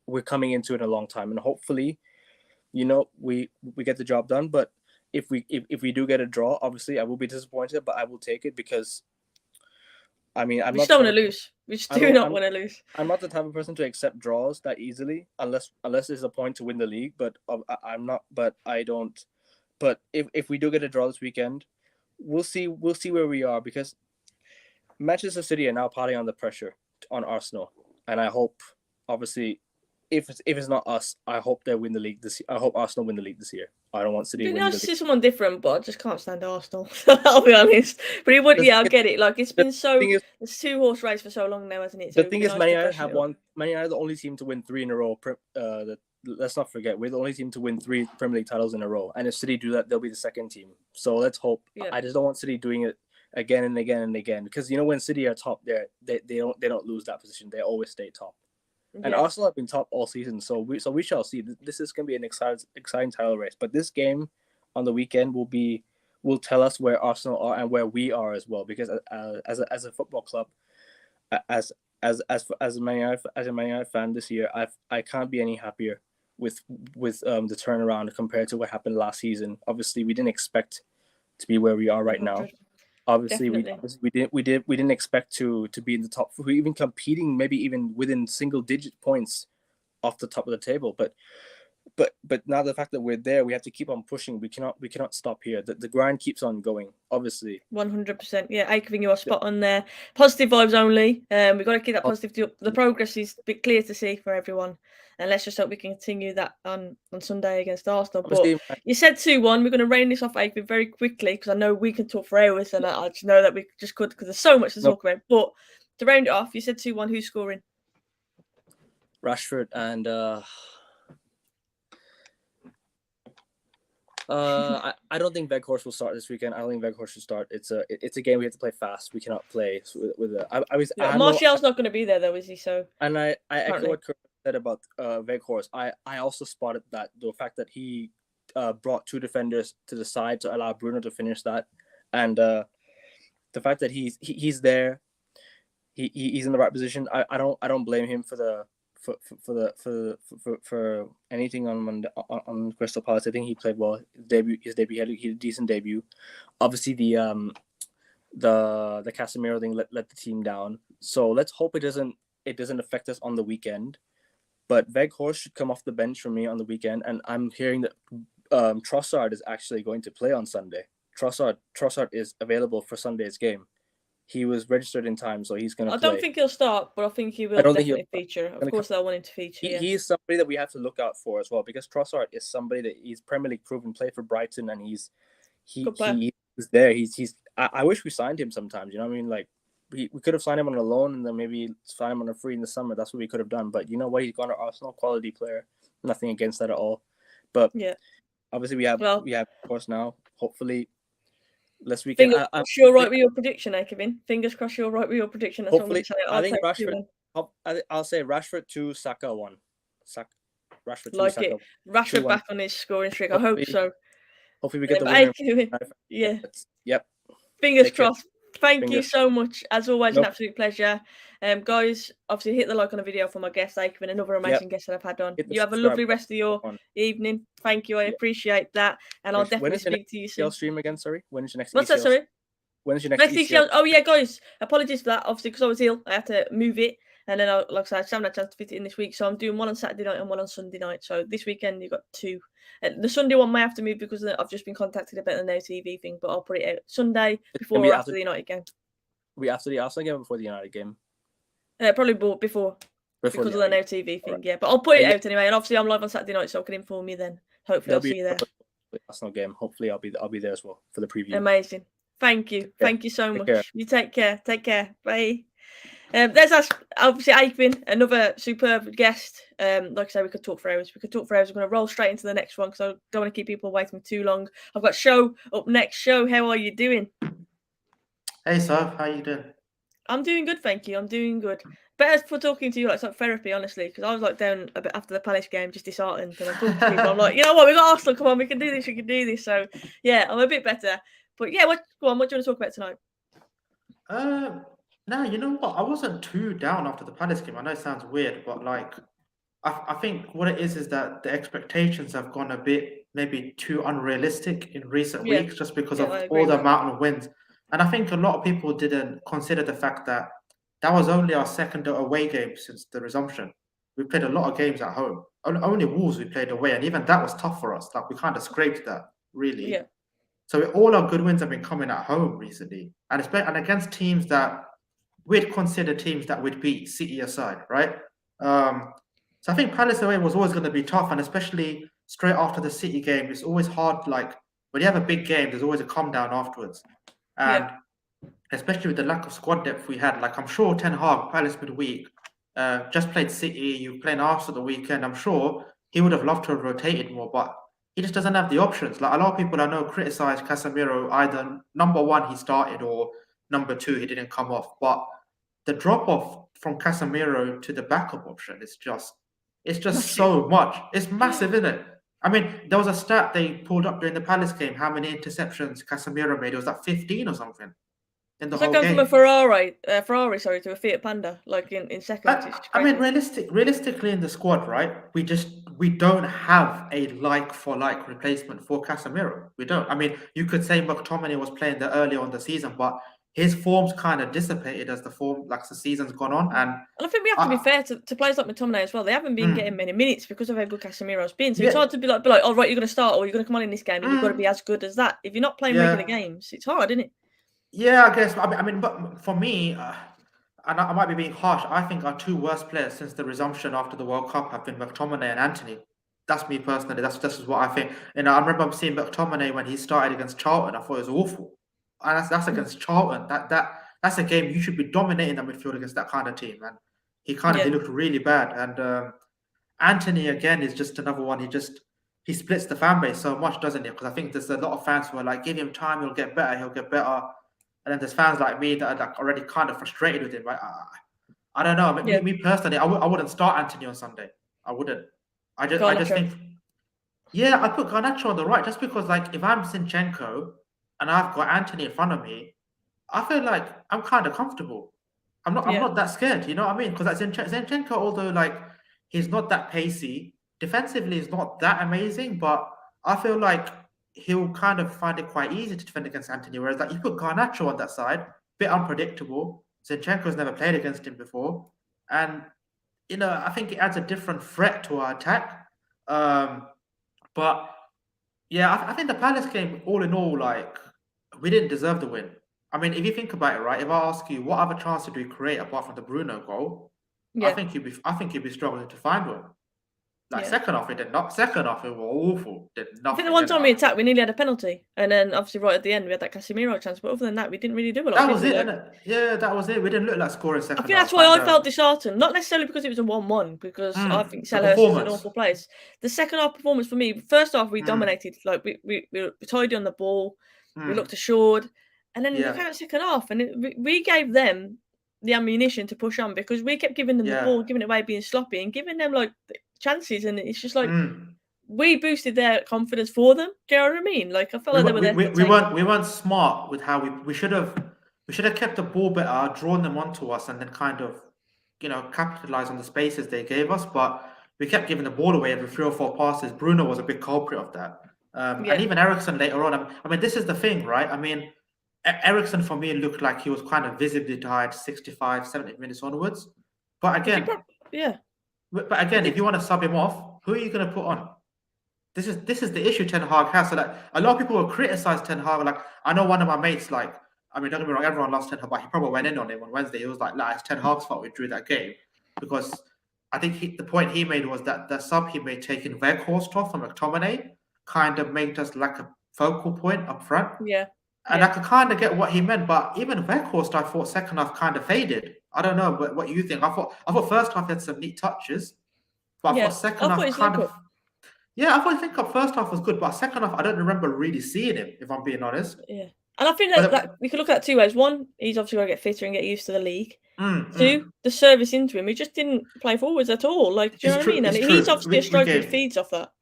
We're coming into it in a long time, and hopefully, we get the job done. But if we do get a draw, obviously I will be disappointed, but I will take it because, I mean, we just don't want to lose. We just do not want to lose. I'm not the type of person to accept draws that easily, unless there's a point to win the league. But I'm not. But I don't. But if we do get a draw this weekend, we'll see where we are, because Manchester City are now piling on the pressure on Arsenal, and I hope, obviously, if it's not us, I hope they win the league this year. I hope Arsenal win the league this year. I don't want City to win the league. See someone different, but I just can't stand Arsenal. I'll be honest. But it would, I get it. Like, it's been it's 2-horse race for so long now, hasn't it? So the thing is, Man United have won. Man United are the only team to win 3 in a row. Let's not forget, we're the only team to win 3 Premier League titles in a row. And if City do that, they'll be the second team. So let's hope. Yeah. I just don't want City doing it again and again and again, because when City are top, they don't lose that position. They always stay top. And Arsenal have been top all season, so we shall see. This is going to be an exciting title race. But this game on the weekend will tell us where Arsenal are and where we are as well. Because as a football club, as a Man United fan this year, I can't be any happier with the turnaround compared to what happened last season. Obviously, we didn't expect to be where we are right now. Obviously, we didn't expect to be in the top. We even competing, maybe even within single-digit points off the top of the table. But but now the fact that we're there, we have to keep on pushing. We cannot stop here. The grind keeps on going. Obviously, 100%. Yeah, Aikvin, you are spot on there. Positive vibes only. We've got to keep that positivity up. The progress is clear to see for everyone, and let's just hope we can continue that on Sunday against Arsenal. obviously, But you said 2-1. We're going to rain this off Aikvin very quickly because I know we can talk for hours, and I just know that we just could because there's so much to talk about. But to round it off, you said 2-1. Who's scoring? Rashford and I don't think Weghorst will start this weekend. I don't think Weghorst should start. It's a game we have to play fast. We cannot play with Martial's not going to be there though, is he? So and I echo Apparently. what Kurt said about Weghorst. I also spotted that the fact that he brought 2 defenders to the side to allow Bruno to finish that, and the fact that he's there, he's in the right position. I don't blame him for anything on Crystal Palace. I think he played well. His debut, he had a decent debut. Obviously, the Casemiro thing let the team down. So let's hope it doesn't affect us on the weekend. But Weghorst should come off the bench for me on the weekend, and I'm hearing that Trossard is actually going to play on Sunday. Trossard is available for Sunday's game. He was registered in time, so he's going to play. I don't think he'll start, but I think he will definitely feature. Of course, they'll want him to feature. He's somebody that we have to look out for as well, because Trossard is somebody that he's Premier League proven, played for Brighton, and he's there. I wish we signed him sometimes. You know what I mean? Like we could have signed him on a loan and then maybe sign him on a free in the summer. That's what we could have done. But you know what? He's gone to Arsenal, quality player. Nothing against that at all. But obviously we have of course now. Hopefully. Last weekend, fingers crossed you're right with your prediction, Kevin. Fingers crossed you're right with your prediction. That's hopefully, I think Rashford. I'll say Rashford 2, Saka 1. Rashford 2, like Saka. It. Rashford 2-1. Back on his scoring streak. I hope so. Hopefully we get the winner. Yeah. Yep. Fingers crossed. Thank you so much. As always, an absolute pleasure. Guys, obviously hit the like on the video for my guest, Aikvin, another amazing guest that I've had on. You have a lovely rest of your evening. Thank you. I appreciate that. And I'll definitely speak to you soon. Stream again, sorry? When is your next What's that, sorry? When is your next ECL? Oh, yeah, guys. Apologies for that. Obviously, because I was ill, I had to move it. And then, like I said, I just haven't had a chance to fit it in this week. So I'm doing one on Saturday night and one on Sunday night. So this weekend, you've got 2. The Sunday one may have to move because I've just been contacted about the Now TV thing. But I'll put it out Sunday before or after the United game. We after the Arsenal game or before the United game? Probably before because of the Now TV thing, yeah. But I'll put it out anyway, and obviously I'm live on Saturday night, so I can inform you then. Hopefully, I'll see you there. The Arsenal game. Hopefully, I'll be there as well for the preview. Amazing. Thank you. Thank you so much. You take care. Take care. Bye. There's us, obviously Aikvin, another superb guest. Like I said, we could talk for hours. We're going to roll straight into the next one because I don't want to keep people waiting too long. I've got Show up next. Show, how are you doing? Hey, Sav, how you doing? I'm doing good, thank you. I'm doing good. Better for talking to you, like, it's like therapy, honestly, because I was like down a bit after the Palace game, just disheartened. And I'm talking to people. I'm like, you know what? We got Arsenal. Come on, we can do this. We can do this. So yeah, I'm a bit better. But yeah, what do you want to talk about tonight? No, you know what? I wasn't too down after the Palace game. I know it sounds weird, but like, I think what it is that the expectations have gone a bit maybe too unrealistic in recent weeks, just because of all the amount of wins. And I think a lot of people didn't consider the fact that was only our second away game since the resumption. We played a lot of games at home. Only Wolves we played away, and even that was tough for us. Like, we kind of scraped that, really. Yeah. So all our good wins have been coming at home recently, and against teams that we'd consider teams that would beat, City aside, right? So I think Palace away was always going to be tough, and especially straight after the City game, it's always hard. Like, when you have a big game, there's always a calm down afterwards. And especially with the lack of squad depth we had, like, I'm sure Ten Hag, Palace midweek, just played City, you playing Arsenal the weekend, I'm sure he would have loved to have rotated more, but he just doesn't have the options. Like, a lot of people I know criticize Casemiro, either number 1 he started or number 2 he didn't come off. But the drop off from Casemiro to the backup option is just so much. It's massive, isn't it? I mean, there was a stat they pulled up during the Palace game, how many interceptions Casemiro made. It was like 15 or something in the whole game. From a Ferrari, to a Fiat Panda, like in seconds. I mean, realistically in the squad, right? We don't have a like-for-like replacement for Casemiro. We don't. I mean, you could say McTominay was playing there earlier on the season, but his form's kind of dissipated as the season's gone on. And I think we have to be fair to players like McTominay as well. They haven't been getting many minutes because of how good Casemiro's been. So it's hard to be like, oh, right, you're going to start or you're going to come on in this game and you've got to be as good as that. If you're not playing regular games, it's hard, isn't it? Yeah, I guess. I mean, but for me, and I might be being harsh, I think our two worst players since the resumption after the World Cup have been McTominay and Antony. That's me personally. That's just what I think. I remember seeing McTominay when he started against Charlton. I thought it was awful. And that's against Charlton. That's a game you should be dominating that midfield against that kind of team. And he looked really bad. And Antony again is just another one. He splits the fan base so much, doesn't he? Because I think there's a lot of fans who are like, give him time, he'll get better. And then there's fans like me that are like already kind of frustrated with him. Right? I don't know. Me personally, I wouldn't start Antony on Sunday. I wouldn't. I just think, I put Garnacho on the right just because, like, if I'm Zinchenko and I've got Antony in front of me, I feel like I'm kind of comfortable. I'm not that scared. You know what I mean? Because like Zinchenko, although like he's not that pacey, defensively he's not that amazing, but I feel like he'll kind of find it quite easy to defend against Antony. Whereas like you put Garnacho on that side, bit unpredictable. Zinchenko's never played against him before, and I think it adds a different threat to our attack. But yeah, I think the Palace game, all in all, like we didn't deserve the win. I mean, if you think about it, right? If I ask you what other chance did we create apart from the Bruno goal, I think you'd be struggling to find one. Like second half, it did not. Second half, it was awful. Did nothing. I think the one time we attacked, we nearly had a penalty, and then obviously right at the end we had that Casemiro chance. But other than that, we didn't really do a lot. That was it, isn't it? Yeah, that was it. We didn't look like scoring second half. I think that's why I felt disheartened. Not necessarily because it was a 1-1, because I think Selhurst is an awful place. The second half performance for me, first half we dominated. Like we were tidy on the ball, we looked assured, and then we came out second half, and we gave them the ammunition to push on because we kept giving them the ball, giving it away, being sloppy, and giving them like chances, and it's just like we boosted their confidence for them. Do you know what I mean? Like I felt like they were there. We weren't smart with how we should have kept the ball better, drawn them onto us, and then kind of capitalize on the spaces they gave us. But we kept giving the ball away every 3 or 4 passes. Bruno was a big culprit of that, and even Eriksen later on. I mean, this is the thing, right? I mean, Eriksen for me looked like he was kind of visibly tired 65, 70 minutes onwards. But again, But again, if you want to sub him off, who are you going to put on? This is the issue Ten Hag has. So like a lot of people will criticize Ten Hag. Like I know one of my mates, like I mean, don't get me wrong, everyone loves Ten Hag, but he probably went in on him on Wednesday. He was like, it's Ten Hag's fault we drew that game because I think the point he made was that the sub he made taking Weghorst off from McTominay kind of made us like a focal point up front. Yeah. And I could kind of get what he meant, but even Weghorst, I thought second half kind of faded. I don't know what you think. I thought first half had some neat touches, but I thought second half kind of. Yeah, I thought first half was good, but second half I don't remember really seeing him, if I'm being honest. Yeah, and I think that we could look at it 2 ways. One, he's obviously got to get fitter and get used to the league. 2, the service into him, he just didn't play forwards at all. Like, do you know what I mean? And he's obviously a striker who feeds off that.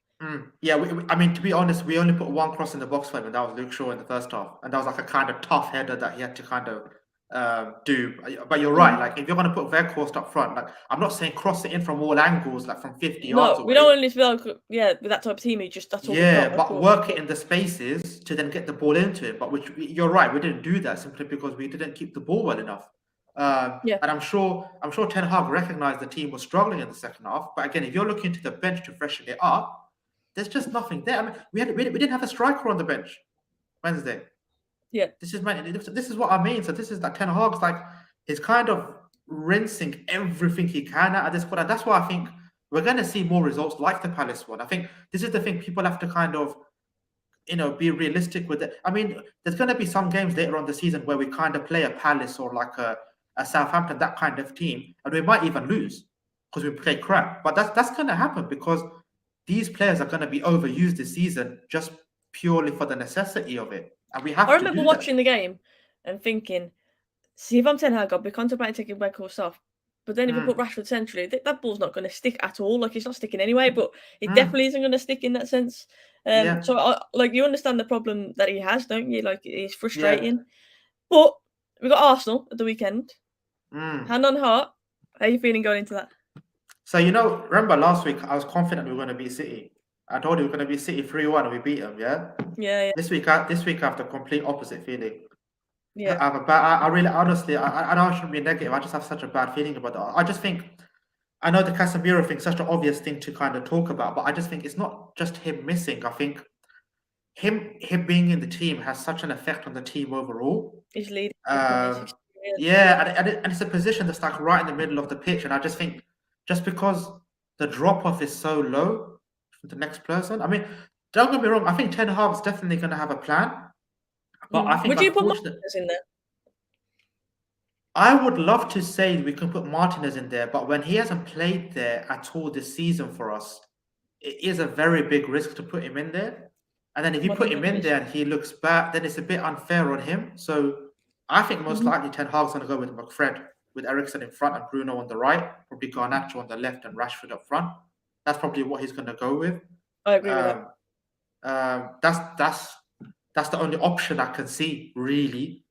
Yeah, I mean, to be honest, we only put one cross in the box for him, and that was Luke Shaw in the first half. And that was like a kind of tough header that he had to kind of do. But you're right, like if you're going to put Weghorst up front, like I'm not saying cross it in from all angles, like from 50 yards away. We don't only feel like, with that type of team, that's all. Yeah, but work it in the spaces to then get the ball into it. But you're right, we didn't do that simply because we didn't keep the ball well enough. And I'm sure Ten Hag recognized the team was struggling in the second half. But again, if you're looking to the bench to freshen it up, there's just nothing there. I mean, we didn't have a striker on the bench Wednesday. Yeah, this is what I mean. So this is that Ten Hag's like he's kind of rinsing everything he can out of this squad, and that's why I think we're going to see more results like the Palace one. I think this is the thing people have to kind of be realistic with it. I mean, there's going to be some games later on the season where we kind of play a Palace or like a Southampton, that kind of team, and we might even lose because we play crap. But that's going to happen because these players are going to be overused this season just purely for the necessity of it. And we have I remember watching the game and thinking, see, if I'm Ten Hag, I'll be contemplating taking Weghorst off. But then if we put Rashford centrally, that ball's not going to stick at all. Like, it's not sticking anyway, but it definitely isn't going to stick in that sense. So, you understand the problem that he has, don't you? Like, it's frustrating. Yeah. But we got Arsenal at the weekend. Hand on heart, how are you feeling going into that? So, remember last week, I was confident we were going to beat City. I told you we were going to beat City 3-1 and we beat them, yeah? Yeah. This week I have the complete opposite feeling. Yeah. I have a bad. I really, honestly, I know I shouldn't be negative. I just have such a bad feeling about that. I just think, I know the Casemiro thing, such an obvious thing to kind of talk about, but I just think it's not just him missing. I think him being in the team has such an effect on the team overall. His leadership, Um, yeah, and it's a position that's like right in the middle of the pitch, and I just think just because the drop off is so low from the next person. I mean, don't get me wrong. I think Ten Hag's definitely going to have a plan, but I think would you put unfortunately, Martinez in there? I would love to say we can put Martinez in there, but when he hasn't played there at all this season for us, it is a very big risk to put him in there. And then if you put him in there and he looks bad, then it's a bit unfair on him. So I think most likely Ten Hag's going to go with McFred, with Eriksen in front and Bruno on the right, probably Garnacho on the left and Rashford up front. That's probably what he's going to go with. I agree with that. That's the only option I can see, really.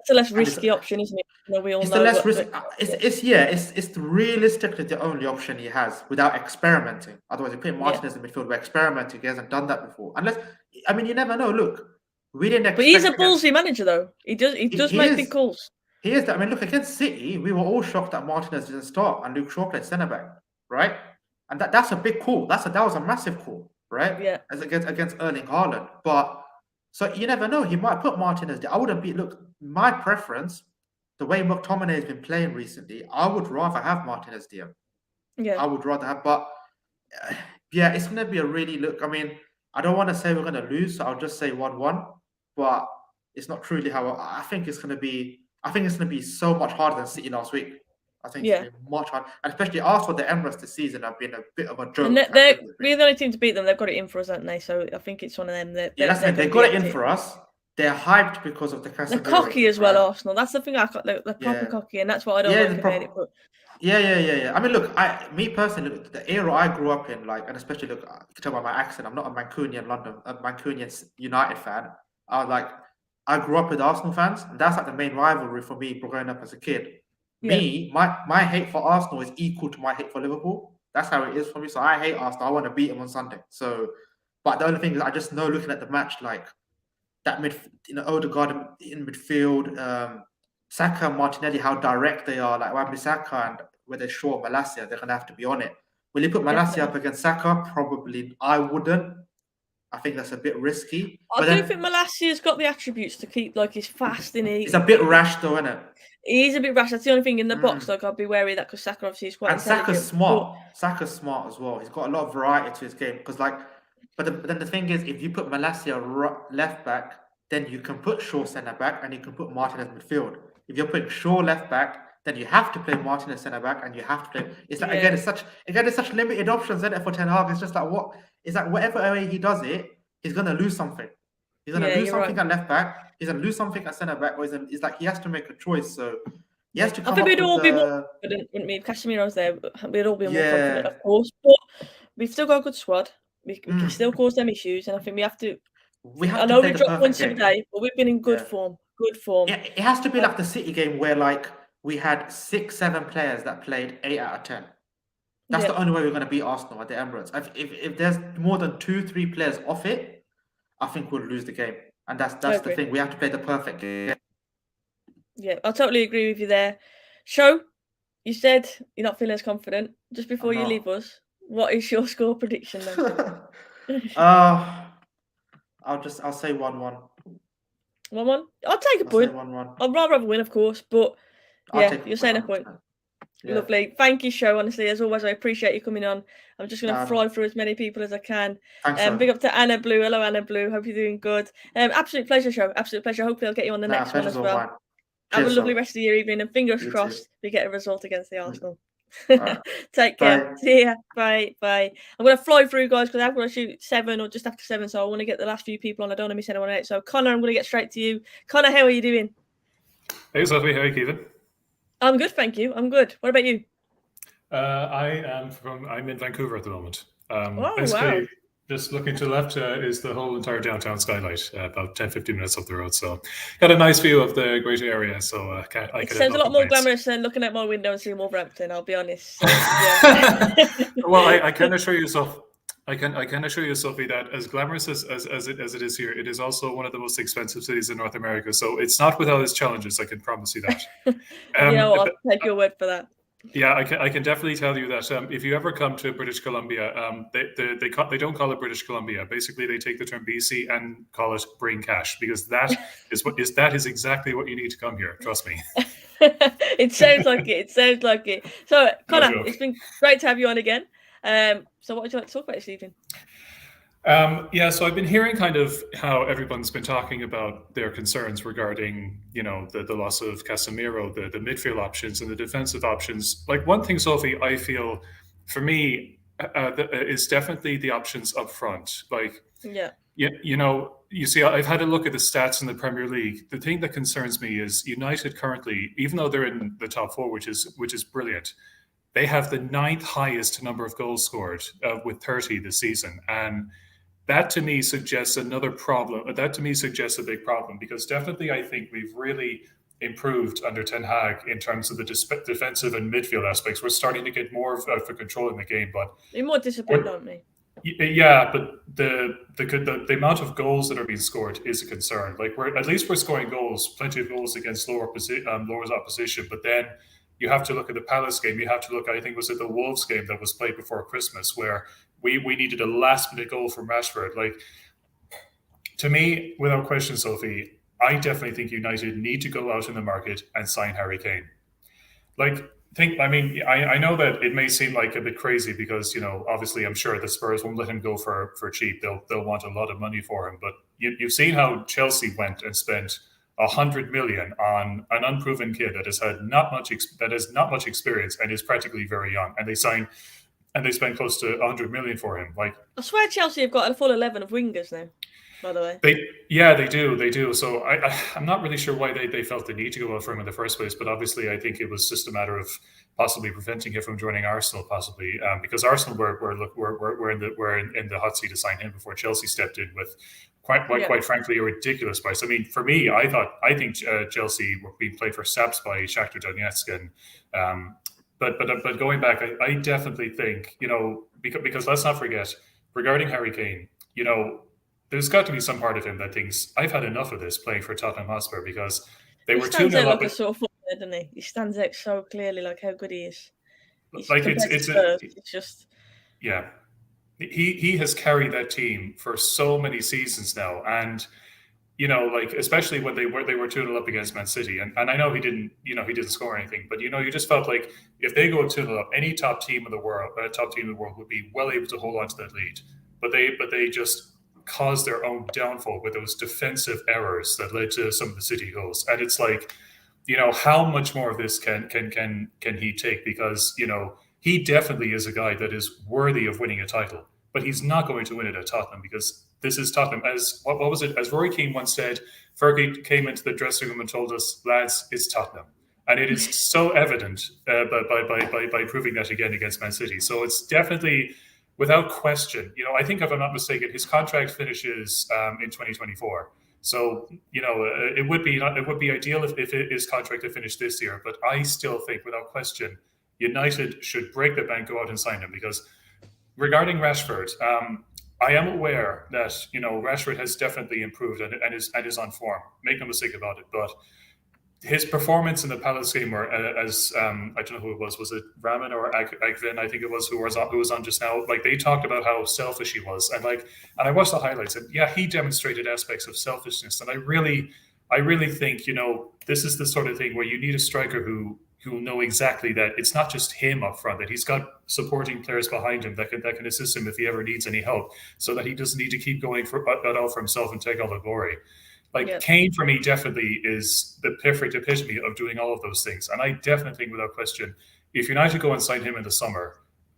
It's a less risky option, isn't it? No, we all it's know the less risk. It's realistically the only option he has without experimenting. Otherwise, you put Martinez in midfield, we're experimenting. He hasn't done that before. Unless, I mean, you never know. Look, we didn't expect. But he's a ballsy manager, though. He does make big calls. He is. I mean, look, against City, we were all shocked that Martinez didn't start and Luke Shaw played centre back, right? And that's a big call. That was a massive call, right? Yeah. As against Erling Haaland, but. So you never know. He might put Martinez there. I wouldn't be. Look, my preference, the way McTominay has been playing recently, I would rather have Martinez there. Yeah. I would rather have. But yeah, it's going to be a really look. I mean, I don't want to say we're going to lose, so I'll just say 1-1. But it's not truly how I think it's going to be. I think it's going to be so much harder than City last week. I think it's going to be much harder, and especially Arsenal, the Emirates this season have been a bit of a joke. And we're the only team to beat them. They've got it in for us, haven't they? So I think it's one of them that. Yeah, that's it. They've got it in for us. They're hyped because of the Casemiro. They're cocky as well, Arsenal. That's the thing. They're proper cocky, and that's what I don't like about it. But yeah. I mean, look, me personally, look, the era I grew up in, like, and especially look, you can tell by my accent, I'm not a Mancunian United fan. I grew up with Arsenal fans, and that's like the main rivalry for me growing up as a kid. Me, my hate for Arsenal is equal to my hate for Liverpool. That's how it is for me. So I hate Arsenal. I want to beat them on Sunday. So, but the only thing is, I just know looking at the match, like that Odegaard in midfield, Saka and Martinelli, how direct they are. Like Wan-Bissaka and whether Shaw or Malacia, they're gonna have to be on it. Will you put Malacia up against Saka? Probably. I wouldn't. I think that's a bit risky. I don't think Malacia's got the attributes to keep, like, he's fast and he's a bit rash though, isn't it? He's a bit rash. That's the only thing in the box. Like, I'd be wary of that because Saka obviously is quite intelligent. Saka's smart. Saka's smart as well. He's got a lot of variety to his game. Because but then the thing is, if you put Malacia left back, then you can put Shaw centre back and you can put Martinez midfield. If you're putting Shaw left back, then you have to play Martinez centre back and you have to play. It's like again, it's such limited options, isn't it, for Ten Hag? It's just like whatever way he does it, he's gonna lose something. He's gonna lose something at left back. He's gonna lose something at centre back. Or it's like he has to make a choice. So he has to come. I think we'd all be more confident, wouldn't we? If Casemiro's there, we'd all be more confident, of course. But we've still got a good squad. We can still cause them issues, and I think we have to. I know we dropped points today, but we've been in good form. Good form. Yeah, it has to be like the City game where like we had 6-7 players that played 8 out of 10. That's the only way we're going to beat Arsenal at the Emirates. If there's more than 2-3 players off it, I think we'll lose the game. And that's the thing. We have to play the perfect game. Yeah, I totally agree with you there. Sho, you said you're not feeling as confident. Just before you leave us, what is your score prediction then? I'll say 1-1. 1-1? I'll take a point. 1-1. I'd rather have a win, of course, but you're saying a point. Yeah. Lovely. Thank you, Sho. Honestly, as always, I appreciate you coming on. I'm just going to fly through as many people as I can. Big up to Anna Blue. Hello, Anna Blue. Hope you're doing good. Absolute pleasure, Sho. Absolute pleasure. Hopefully, I'll get you on the next one as well. Have a lovely rest of your evening, and fingers crossed we get a result against the Arsenal. Take care. Bye. See ya. Bye. I'm going to fly through, guys, because I've got to shoot 7 or just after 7, so I want to get the last few people on. I don't want to miss anyone out. So, Connor, I'm going to get straight to you. Connor, how are you doing? Hey, Sophie. How are you keeping? I'm good, thank you. I'm good. What about you? I'm in Vancouver at the moment. Wow. Just looking to the left is the whole entire downtown skylight, about 10-15 minutes up the road. So got a nice view of the greater area. So it sounds a lot more glamorous than looking out my window and seeing Wolverhampton, I'll be honest. So, Well, I can assure you, so I can assure you, Sophie, that as glamorous as it is here, it is also one of the most expensive cities in North America. So it's not without its challenges. I can promise you that. You know what? I'll take your word for that. Yeah, I can definitely tell you that if you ever come to British Columbia, they don't call it British Columbia. Basically, they take the term BC and call it bring cash, because that is exactly what you need to come here. Trust me. It sounds like it. It sounds like it. So, Connor, it's been great to have you on again. So what would you like to talk about this evening? Yeah, so I've been hearing kind of how everyone's been talking about their concerns regarding, the loss of Casemiro, the midfield options and the defensive options. Like, one thing, Sophie, I feel for me is definitely the options up front. Like, yeah, you see, I've had a look at the stats in the Premier League. The thing that concerns me is United currently, even though they're in the top four, which is brilliant, they have the 9th highest number of goals scored with 30 this season. And that to me suggests another problem. That to me suggests a big problem, because definitely I think we've really improved under Ten Hag in terms of the defensive and midfield aspects. We're starting to get more of control in the game, but you're more disciplined, aren't we? Yeah, but the amount of goals that are being scored is a concern. Like, we're scoring goals, plenty of goals against lower opposition, but then you have to look at the Palace game. You have to look, I think, was it the Wolves game that was played before Christmas, where we needed a last-minute goal from Rashford. Like, to me, without question, Sophie, I definitely think United need to go out in the market and sign Harry Kane. I know that it may seem like a bit crazy because, obviously I'm sure the Spurs won't let him go for cheap. They'll want a lot of money for him. But you've seen how Chelsea went and spent 100 million on an unproven kid that has not much experience and is practically very young, and they spent close to 100 million for him. Like, I swear Chelsea have got a full 11 of wingers now, by the way. They do. So I'm not really sure why they felt the need to go out for him in the first place, but obviously I think it was just a matter of possibly preventing him from joining Arsenal, possibly because Arsenal were in the hot seat to sign him before Chelsea stepped in with quite frankly a ridiculous price. I mean, for me, I think Chelsea were being played for saps by Shakhtar Donetsk, and but going back, I definitely think, because let's not forget, regarding Harry Kane, there's got to be some part of him that thinks, I've had enough of this playing for Tottenham Hotspur, because they were 2-0 up. Like a sort of footballer, doesn't he? He stands out so clearly, like how good he is. It's just yeah. He has carried that team for so many seasons now, and especially when they were 2-0 up against Man City, and I know he didn't score anything, but you just felt like if they go 2-0 up, any top team in the world would be well able to hold on to that lead, but they just caused their own downfall with those defensive errors that led to some of the City goals. And it's like, how much more of this can he take? Because he definitely is a guy that is worthy of winning a title, but he's not going to win it at Tottenham, because this is Tottenham. As what was it? As Rory Keane once said, Fergie came into the dressing room and told us, lads, it's Tottenham. And it is so evident by proving that again against Man City. So it's definitely, without question, I think, if I'm not mistaken, his contract finishes in 2024. So, it would be ideal if his contract had finished this year. But I still think, without question, United should break the bank, go out and sign him. Because regarding Rashford, I am aware that Rashford has definitely improved and is on form. Make no mistake about it. But his performance in the Palace game, or as I don't know who it was it Raman or Agvin, I think it was, who was on just now, like, they talked about how selfish he was, and I watched the highlights, and yeah, he demonstrated aspects of selfishness, and I really think this is the sort of thing where you need a striker who know exactly that it's not just him up front, that he's got supporting players behind him that can assist him if he ever needs any help, so that he doesn't need to keep going at all for himself and take all the glory. Kane, for me, definitely is the perfect epitome of doing all of those things. And I definitely think, without question, if United go and sign him in the summer,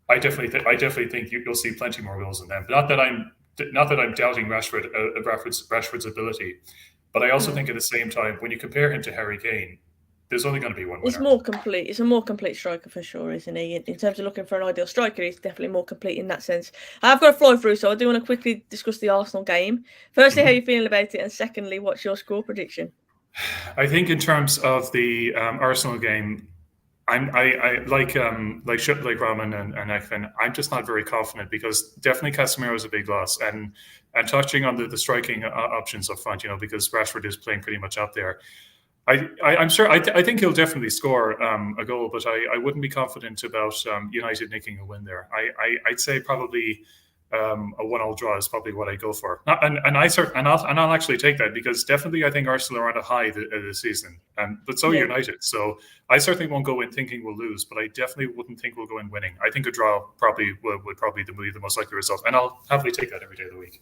I definitely think you'll see plenty more goals than them. Not that I'm doubting Rashford's ability, but I also think at the same time, when you compare him to Harry Kane, there's only going to be one winner. It's more complete. It's a more complete striker for sure, isn't he? In terms of looking for an ideal striker, he's definitely more complete in that sense. I've got to fly through, so I do want to quickly discuss the Arsenal game. Firstly, how are you feeling about it? And secondly, what's your score prediction? I think in terms of the Arsenal game, I like Raman and Ekman. I'm just not very confident because definitely Casemiro is a big loss, and touching on the striking options up front, because Rashford is playing pretty much up there. I'm sure. I think he'll definitely score a goal, but I wouldn't be confident about United nicking a win there. I'd say probably a 1-1 draw is probably what I go for. I'll actually take that because definitely I think Arsenal are on a high this season, but so United. So I certainly won't go in thinking we'll lose, but I definitely wouldn't think we'll go in winning. I think a draw probably would probably be the most likely result, and I'll happily take that every day of the week.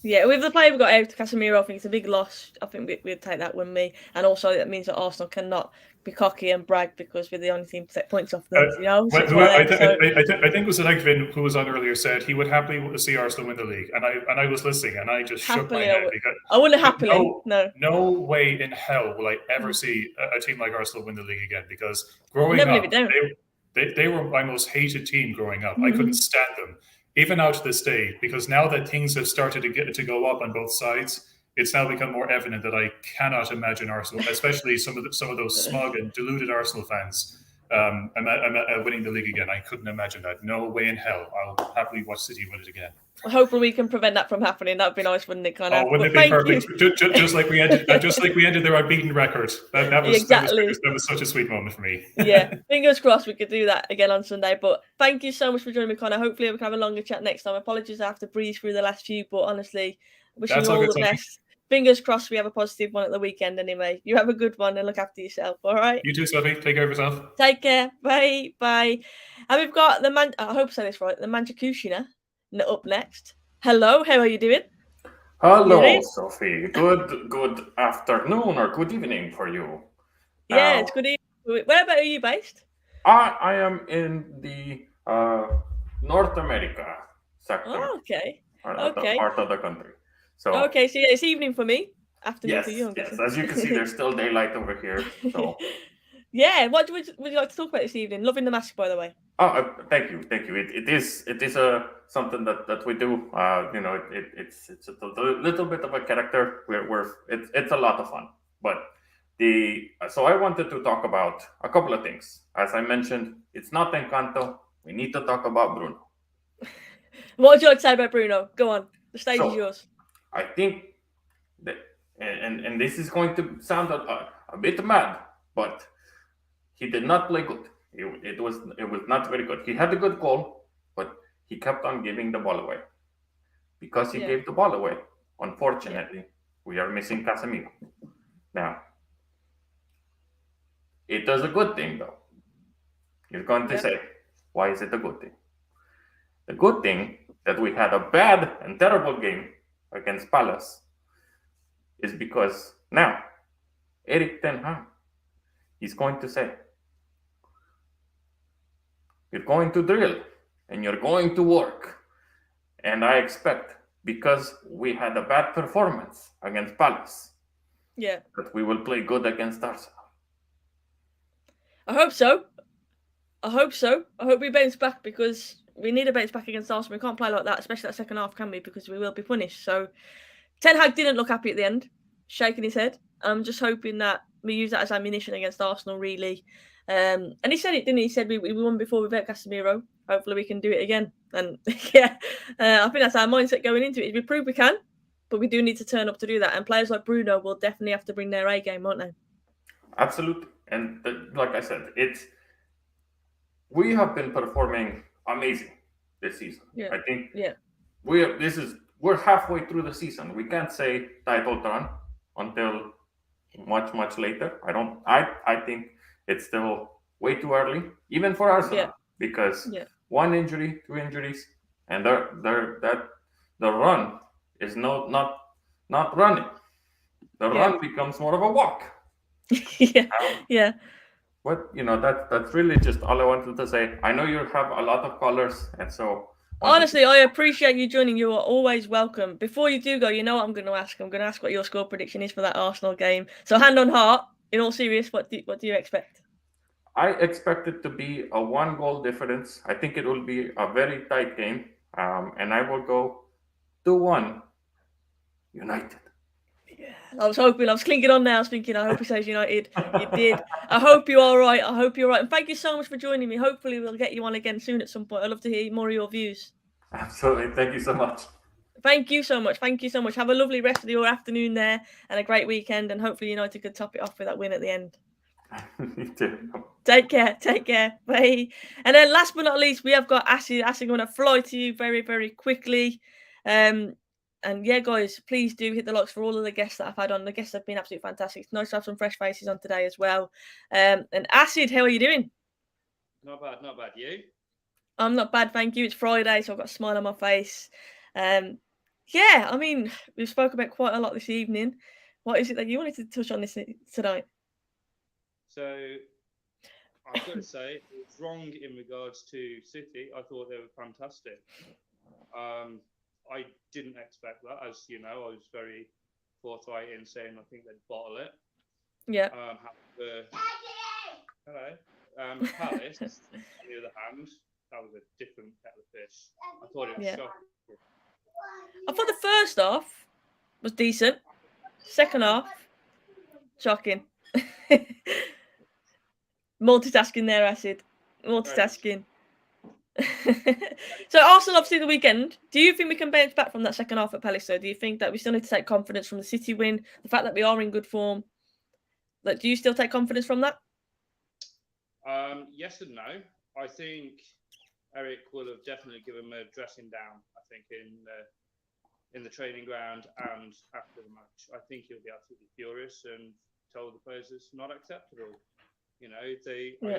Yeah, with the player we got out, Casemiro, I think it's a big loss. I think we'd take that win, me. And also that means that Arsenal cannot be cocky and brag because we're the only team to take points off them. I think it was Egvin who was on earlier said he would happily see Arsenal win the league, and I was listening and I just shook my head because I wouldn't happily. No way in hell will I ever see a team like Arsenal win the league again because growing up they were my most hated team growing up. I couldn't stand them. Even out to this day, because now that things have started to go up on both sides, it's now become more evident that I cannot imagine Arsenal, especially some of those smug and deluded Arsenal fans, winning the league again. I couldn't imagine that. No way in hell. I'll happily watch City win it again. Hopefully we can prevent that from happening. That'd be nice, wouldn't it? Wouldn't it be perfect? Just like we ended, their unbeaten record. That was such a sweet moment for me. Yeah, fingers crossed we could do that again on Sunday. But thank you so much for joining me, Connor. Hopefully we can have a longer chat next time. Apologies, I have to breeze through the last few, but honestly, wishing you all the best. Fingers crossed we have a positive one at the weekend. Anyway, you have a good one and look after yourself. All right. You too, Sophie. Take care of yourself. Take care. Bye. And we've got I hope I say this right. The Manjakushina up next. Hello, how are you doing? Hello, Sophie. Good afternoon or good evening for you. Yeah, it's good evening. Where about are you based? I am in the North America sector. Oh, okay. Part of the country. So okay, so it's evening for me. Afternoon for you. Yes. As you can see, there's still daylight over here. So yeah, what would you like to talk about this evening? Loving the Mask, by the way. Oh, thank you. It is something that we do. It's a little bit of a character. It's a lot of fun. But so I wanted to talk about a couple of things. As I mentioned, it's not Encanto. We need to talk about Bruno. What would you like to say about Bruno? Go on. The stage is yours. I think that, and this is going to sound a bit mad, but he did not play good. It was not very good. He had a good goal, but he kept on giving the ball away. Because he gave the ball away, unfortunately, we are missing Casemiro. Now, it is a good thing, though. You're going to say, why is it a good thing? The good thing that we had a bad and terrible game against Palace is because now Erik ten Hag is going to say, you're going to drill and you're going to work. And I expect, because we had a bad performance against Palace, that we will play good against Arsenal. I hope so. I hope we bounce back because we need a bounce back against Arsenal. We can't play like that, especially that second half, can we? Because we will be punished. So Ten Hag didn't look happy at the end, shaking his head. I'm just hoping that we use that as ammunition against Arsenal, really. And he said it, didn't he? He said we won before without Casemiro. Hopefully we can do it again. And I think that's our mindset going into it. We prove we can, but we do need to turn up to do that. And players like Bruno will definitely have to bring their A game, won't they? Absolutely. And like I said, we have been performing amazing this season. Yeah. I think we're halfway through the season. We can't say title run until much later. I think it's still way too early, even for Arsenal, because 1 injury, 2 injuries, and the run is not running. The run becomes more of a walk. But that's really just all I wanted to say. I know you have a lot of callers, and so honestly, I appreciate you joining. You are always welcome. Before you do go, you know what I'm going to ask? I'm going to ask what your score prediction is for that Arsenal game. So hand on heart, in all seriousness, what do you expect? I expect it to be a 1-goal difference. I think it will be a very tight game, and I will go 2-1 United. Yeah, I was hoping, I was clinking on there. I was thinking, I hope he says United. You did. I hope you're all right. I hope you're all right. And thank you so much for joining me. Hopefully, we'll get you on again soon at some point. I'd love to hear more of your views. Absolutely. Thank you so much. Thank you so much. Thank you so much. Have a lovely rest of your afternoon there and a great weekend. And hopefully, United could top it off with that win at the end. You too. Take care. Take care. Bye. And then last but not least, we have got Acid. Acid going to fly to you very, very quickly. And yeah, guys, please do hit the likes for all of the guests that I've had on. The guests have been absolutely fantastic. It's nice to have some fresh faces on today as well. And Acid, how are you doing? Not bad. You? I'm not bad, thank you. It's Friday, so I've got a smile on my face. Yeah, I mean, we've spoke about quite a lot this evening. What is it that you wanted to touch on this tonight? So, I've got to say, it was wrong in regards to City. I thought they were fantastic. I didn't expect that. As you know, I was very forthright in saying I think they'd bottle it. Yeah. Hello. Palace, on the other hand, that was a different kettle of fish. I thought it was shocking. I thought the first half was decent. Second half, shocking. Multitasking there, Acid. Multitasking. So Arsenal obviously the weekend. Do you think we can bounce back from that second half at Palace? Do you think that we still need to take confidence from the City win, the fact that we are in good form? Like, do you still take confidence from that? Yes and no. I think Eric will have definitely given them a dressing down. I think in the training ground and after the match, I think he'll be absolutely furious and tell the players it's not acceptable. You know, I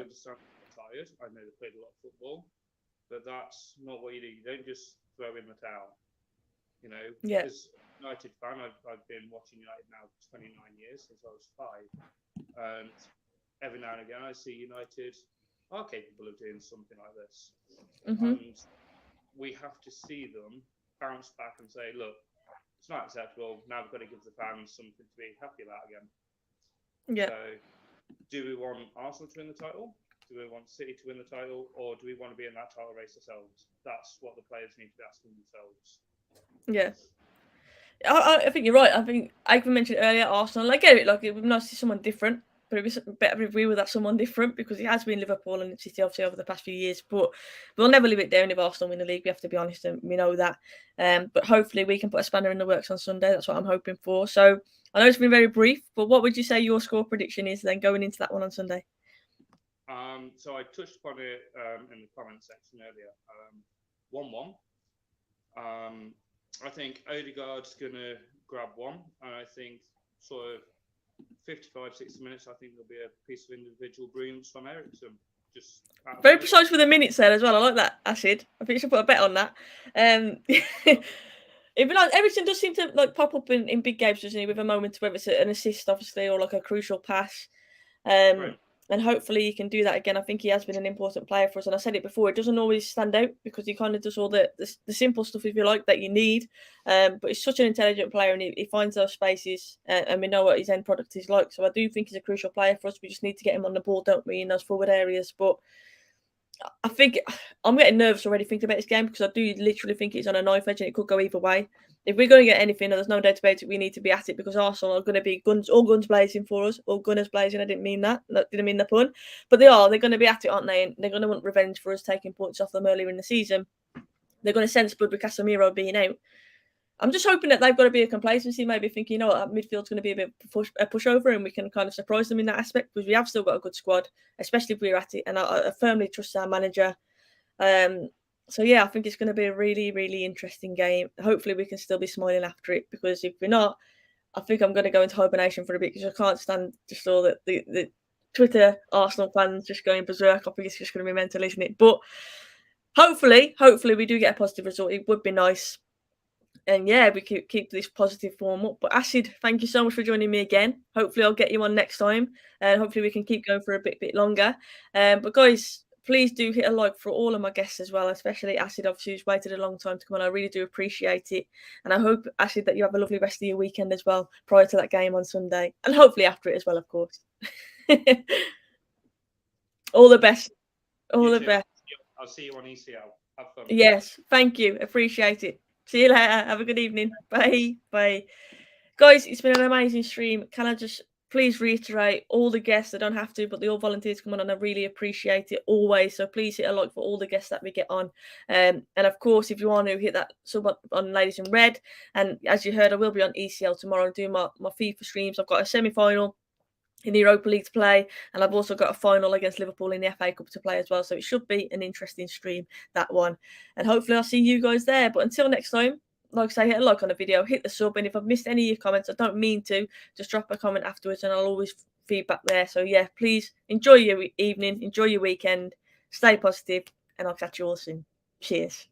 understand they're tired. I know they played a lot of football, but that's not what you do. You don't just throw in the towel. You know, as a United fan, I've been watching United now 29 years since I was 5, and every now and again I see United are capable of doing something like this. And we have to see them bounce back and say, look, it's not acceptable. Now we've got to give the fans something to be happy about again. Yeah. So, do we want Arsenal to win the title? Do we want City to win the title? Or do we want to be in that title race ourselves? That's what the players need to be asking themselves. Yeah. I think you're right. I think I mentioned earlier, Arsenal. I get it. Like, it would be nice to see someone different. But it'd be better if we were that someone different, because it has been Liverpool and City obviously over the past few years. But we'll never live it down if Arsenal win the league. We have to be honest, and we know that. But hopefully we can put a spanner in the works on Sunday. That's what I'm hoping for. So I know it's been very brief, but what would you say your score prediction is then going into that one on Sunday? So I touched upon it in the comment section earlier. 1-1. I think Odegaard's going to grab one, and I think sort of 55-60 minutes, I think there'll be a piece of individual brooms from Eriksen. Just very precise with the minutes there as well. I like that, Acid. I think you should put a bet on that. It'd be like Eriksen does seem to like pop up in big games, doesn't he? With a moment, whether it's an assist, obviously, or like a crucial pass. Right. And hopefully he can do that again. I think he has been an important player for us. And I said it before, it doesn't always stand out because he kind of does all the simple stuff, if you like, that you need. But he's such an intelligent player, and he finds those spaces, and we know what his end product is like. So I do think he's a crucial player for us. We just need to get him on the ball, don't we, in those forward areas. But I think I'm getting nervous already thinking about this game, because I do literally think it's on a knife edge and it could go either way. If we're going to get anything, there's no doubt about it, we need to be at it, because Arsenal are going to be all guns blazing for us, all gunners blazing. I didn't mean that. Didn't mean the pun. But they are. They're going to be at it, aren't they? And they're going to want revenge for us taking points off them earlier in the season. They're going to sense blood with Casemiro being out. I'm just hoping that they've got to be a complacency, maybe thinking, you know what, midfield's going to be a bit a pushover, and we can kind of surprise them in that aspect, because we have still got a good squad, especially if we're at it. And I firmly trust our manager. So yeah, I think it's going to be a really, really interesting game. Hopefully we can still be smiling after it, because if we're not, I think I'm going to go into hibernation for a bit, because I can't stand just all the Twitter Arsenal fans just going berserk. I think it's just going to be mental, isn't it? But hopefully we do get a positive result. It would be nice. And yeah, we keep this positive form up. But Acid, thank you so much for joining me again. Hopefully I'll get you on next time, and hopefully we can keep going for a bit longer. But guys, please do hit a like for all of my guests as well, especially Acid, obviously, who's waited a long time to come on. I really do appreciate it. And I hope, Acid, that you have a lovely rest of your weekend as well, prior to that game on Sunday. And hopefully after it as well, of course. All the best. All the best. I'll see you on ECL. Have fun. Yes, thank you. Appreciate it. See you later. Have a good evening. Bye. Bye. Guys, it's been an amazing stream. Can I just please reiterate, all the guests, they don't have to, but the all volunteers come on, and I really appreciate it always. So please hit a like for all the guests that we get on. And of course, if you want to hit that sub on Ladies in Red. And as you heard, I will be on ECL tomorrow doing my FIFA streams. I've got a semi-final in the Europa League to play, and I've also got a final against Liverpool in the FA Cup to play as well. So it should be an interesting stream, that one. And hopefully I'll see you guys there. But until next time, like I say, hit a like on the video, hit the sub, and if I've missed any of your comments, I don't mean to, just drop a comment afterwards and I'll always feedback there. So yeah, please enjoy your evening, enjoy your weekend, stay positive, and I'll catch you all soon. Cheers.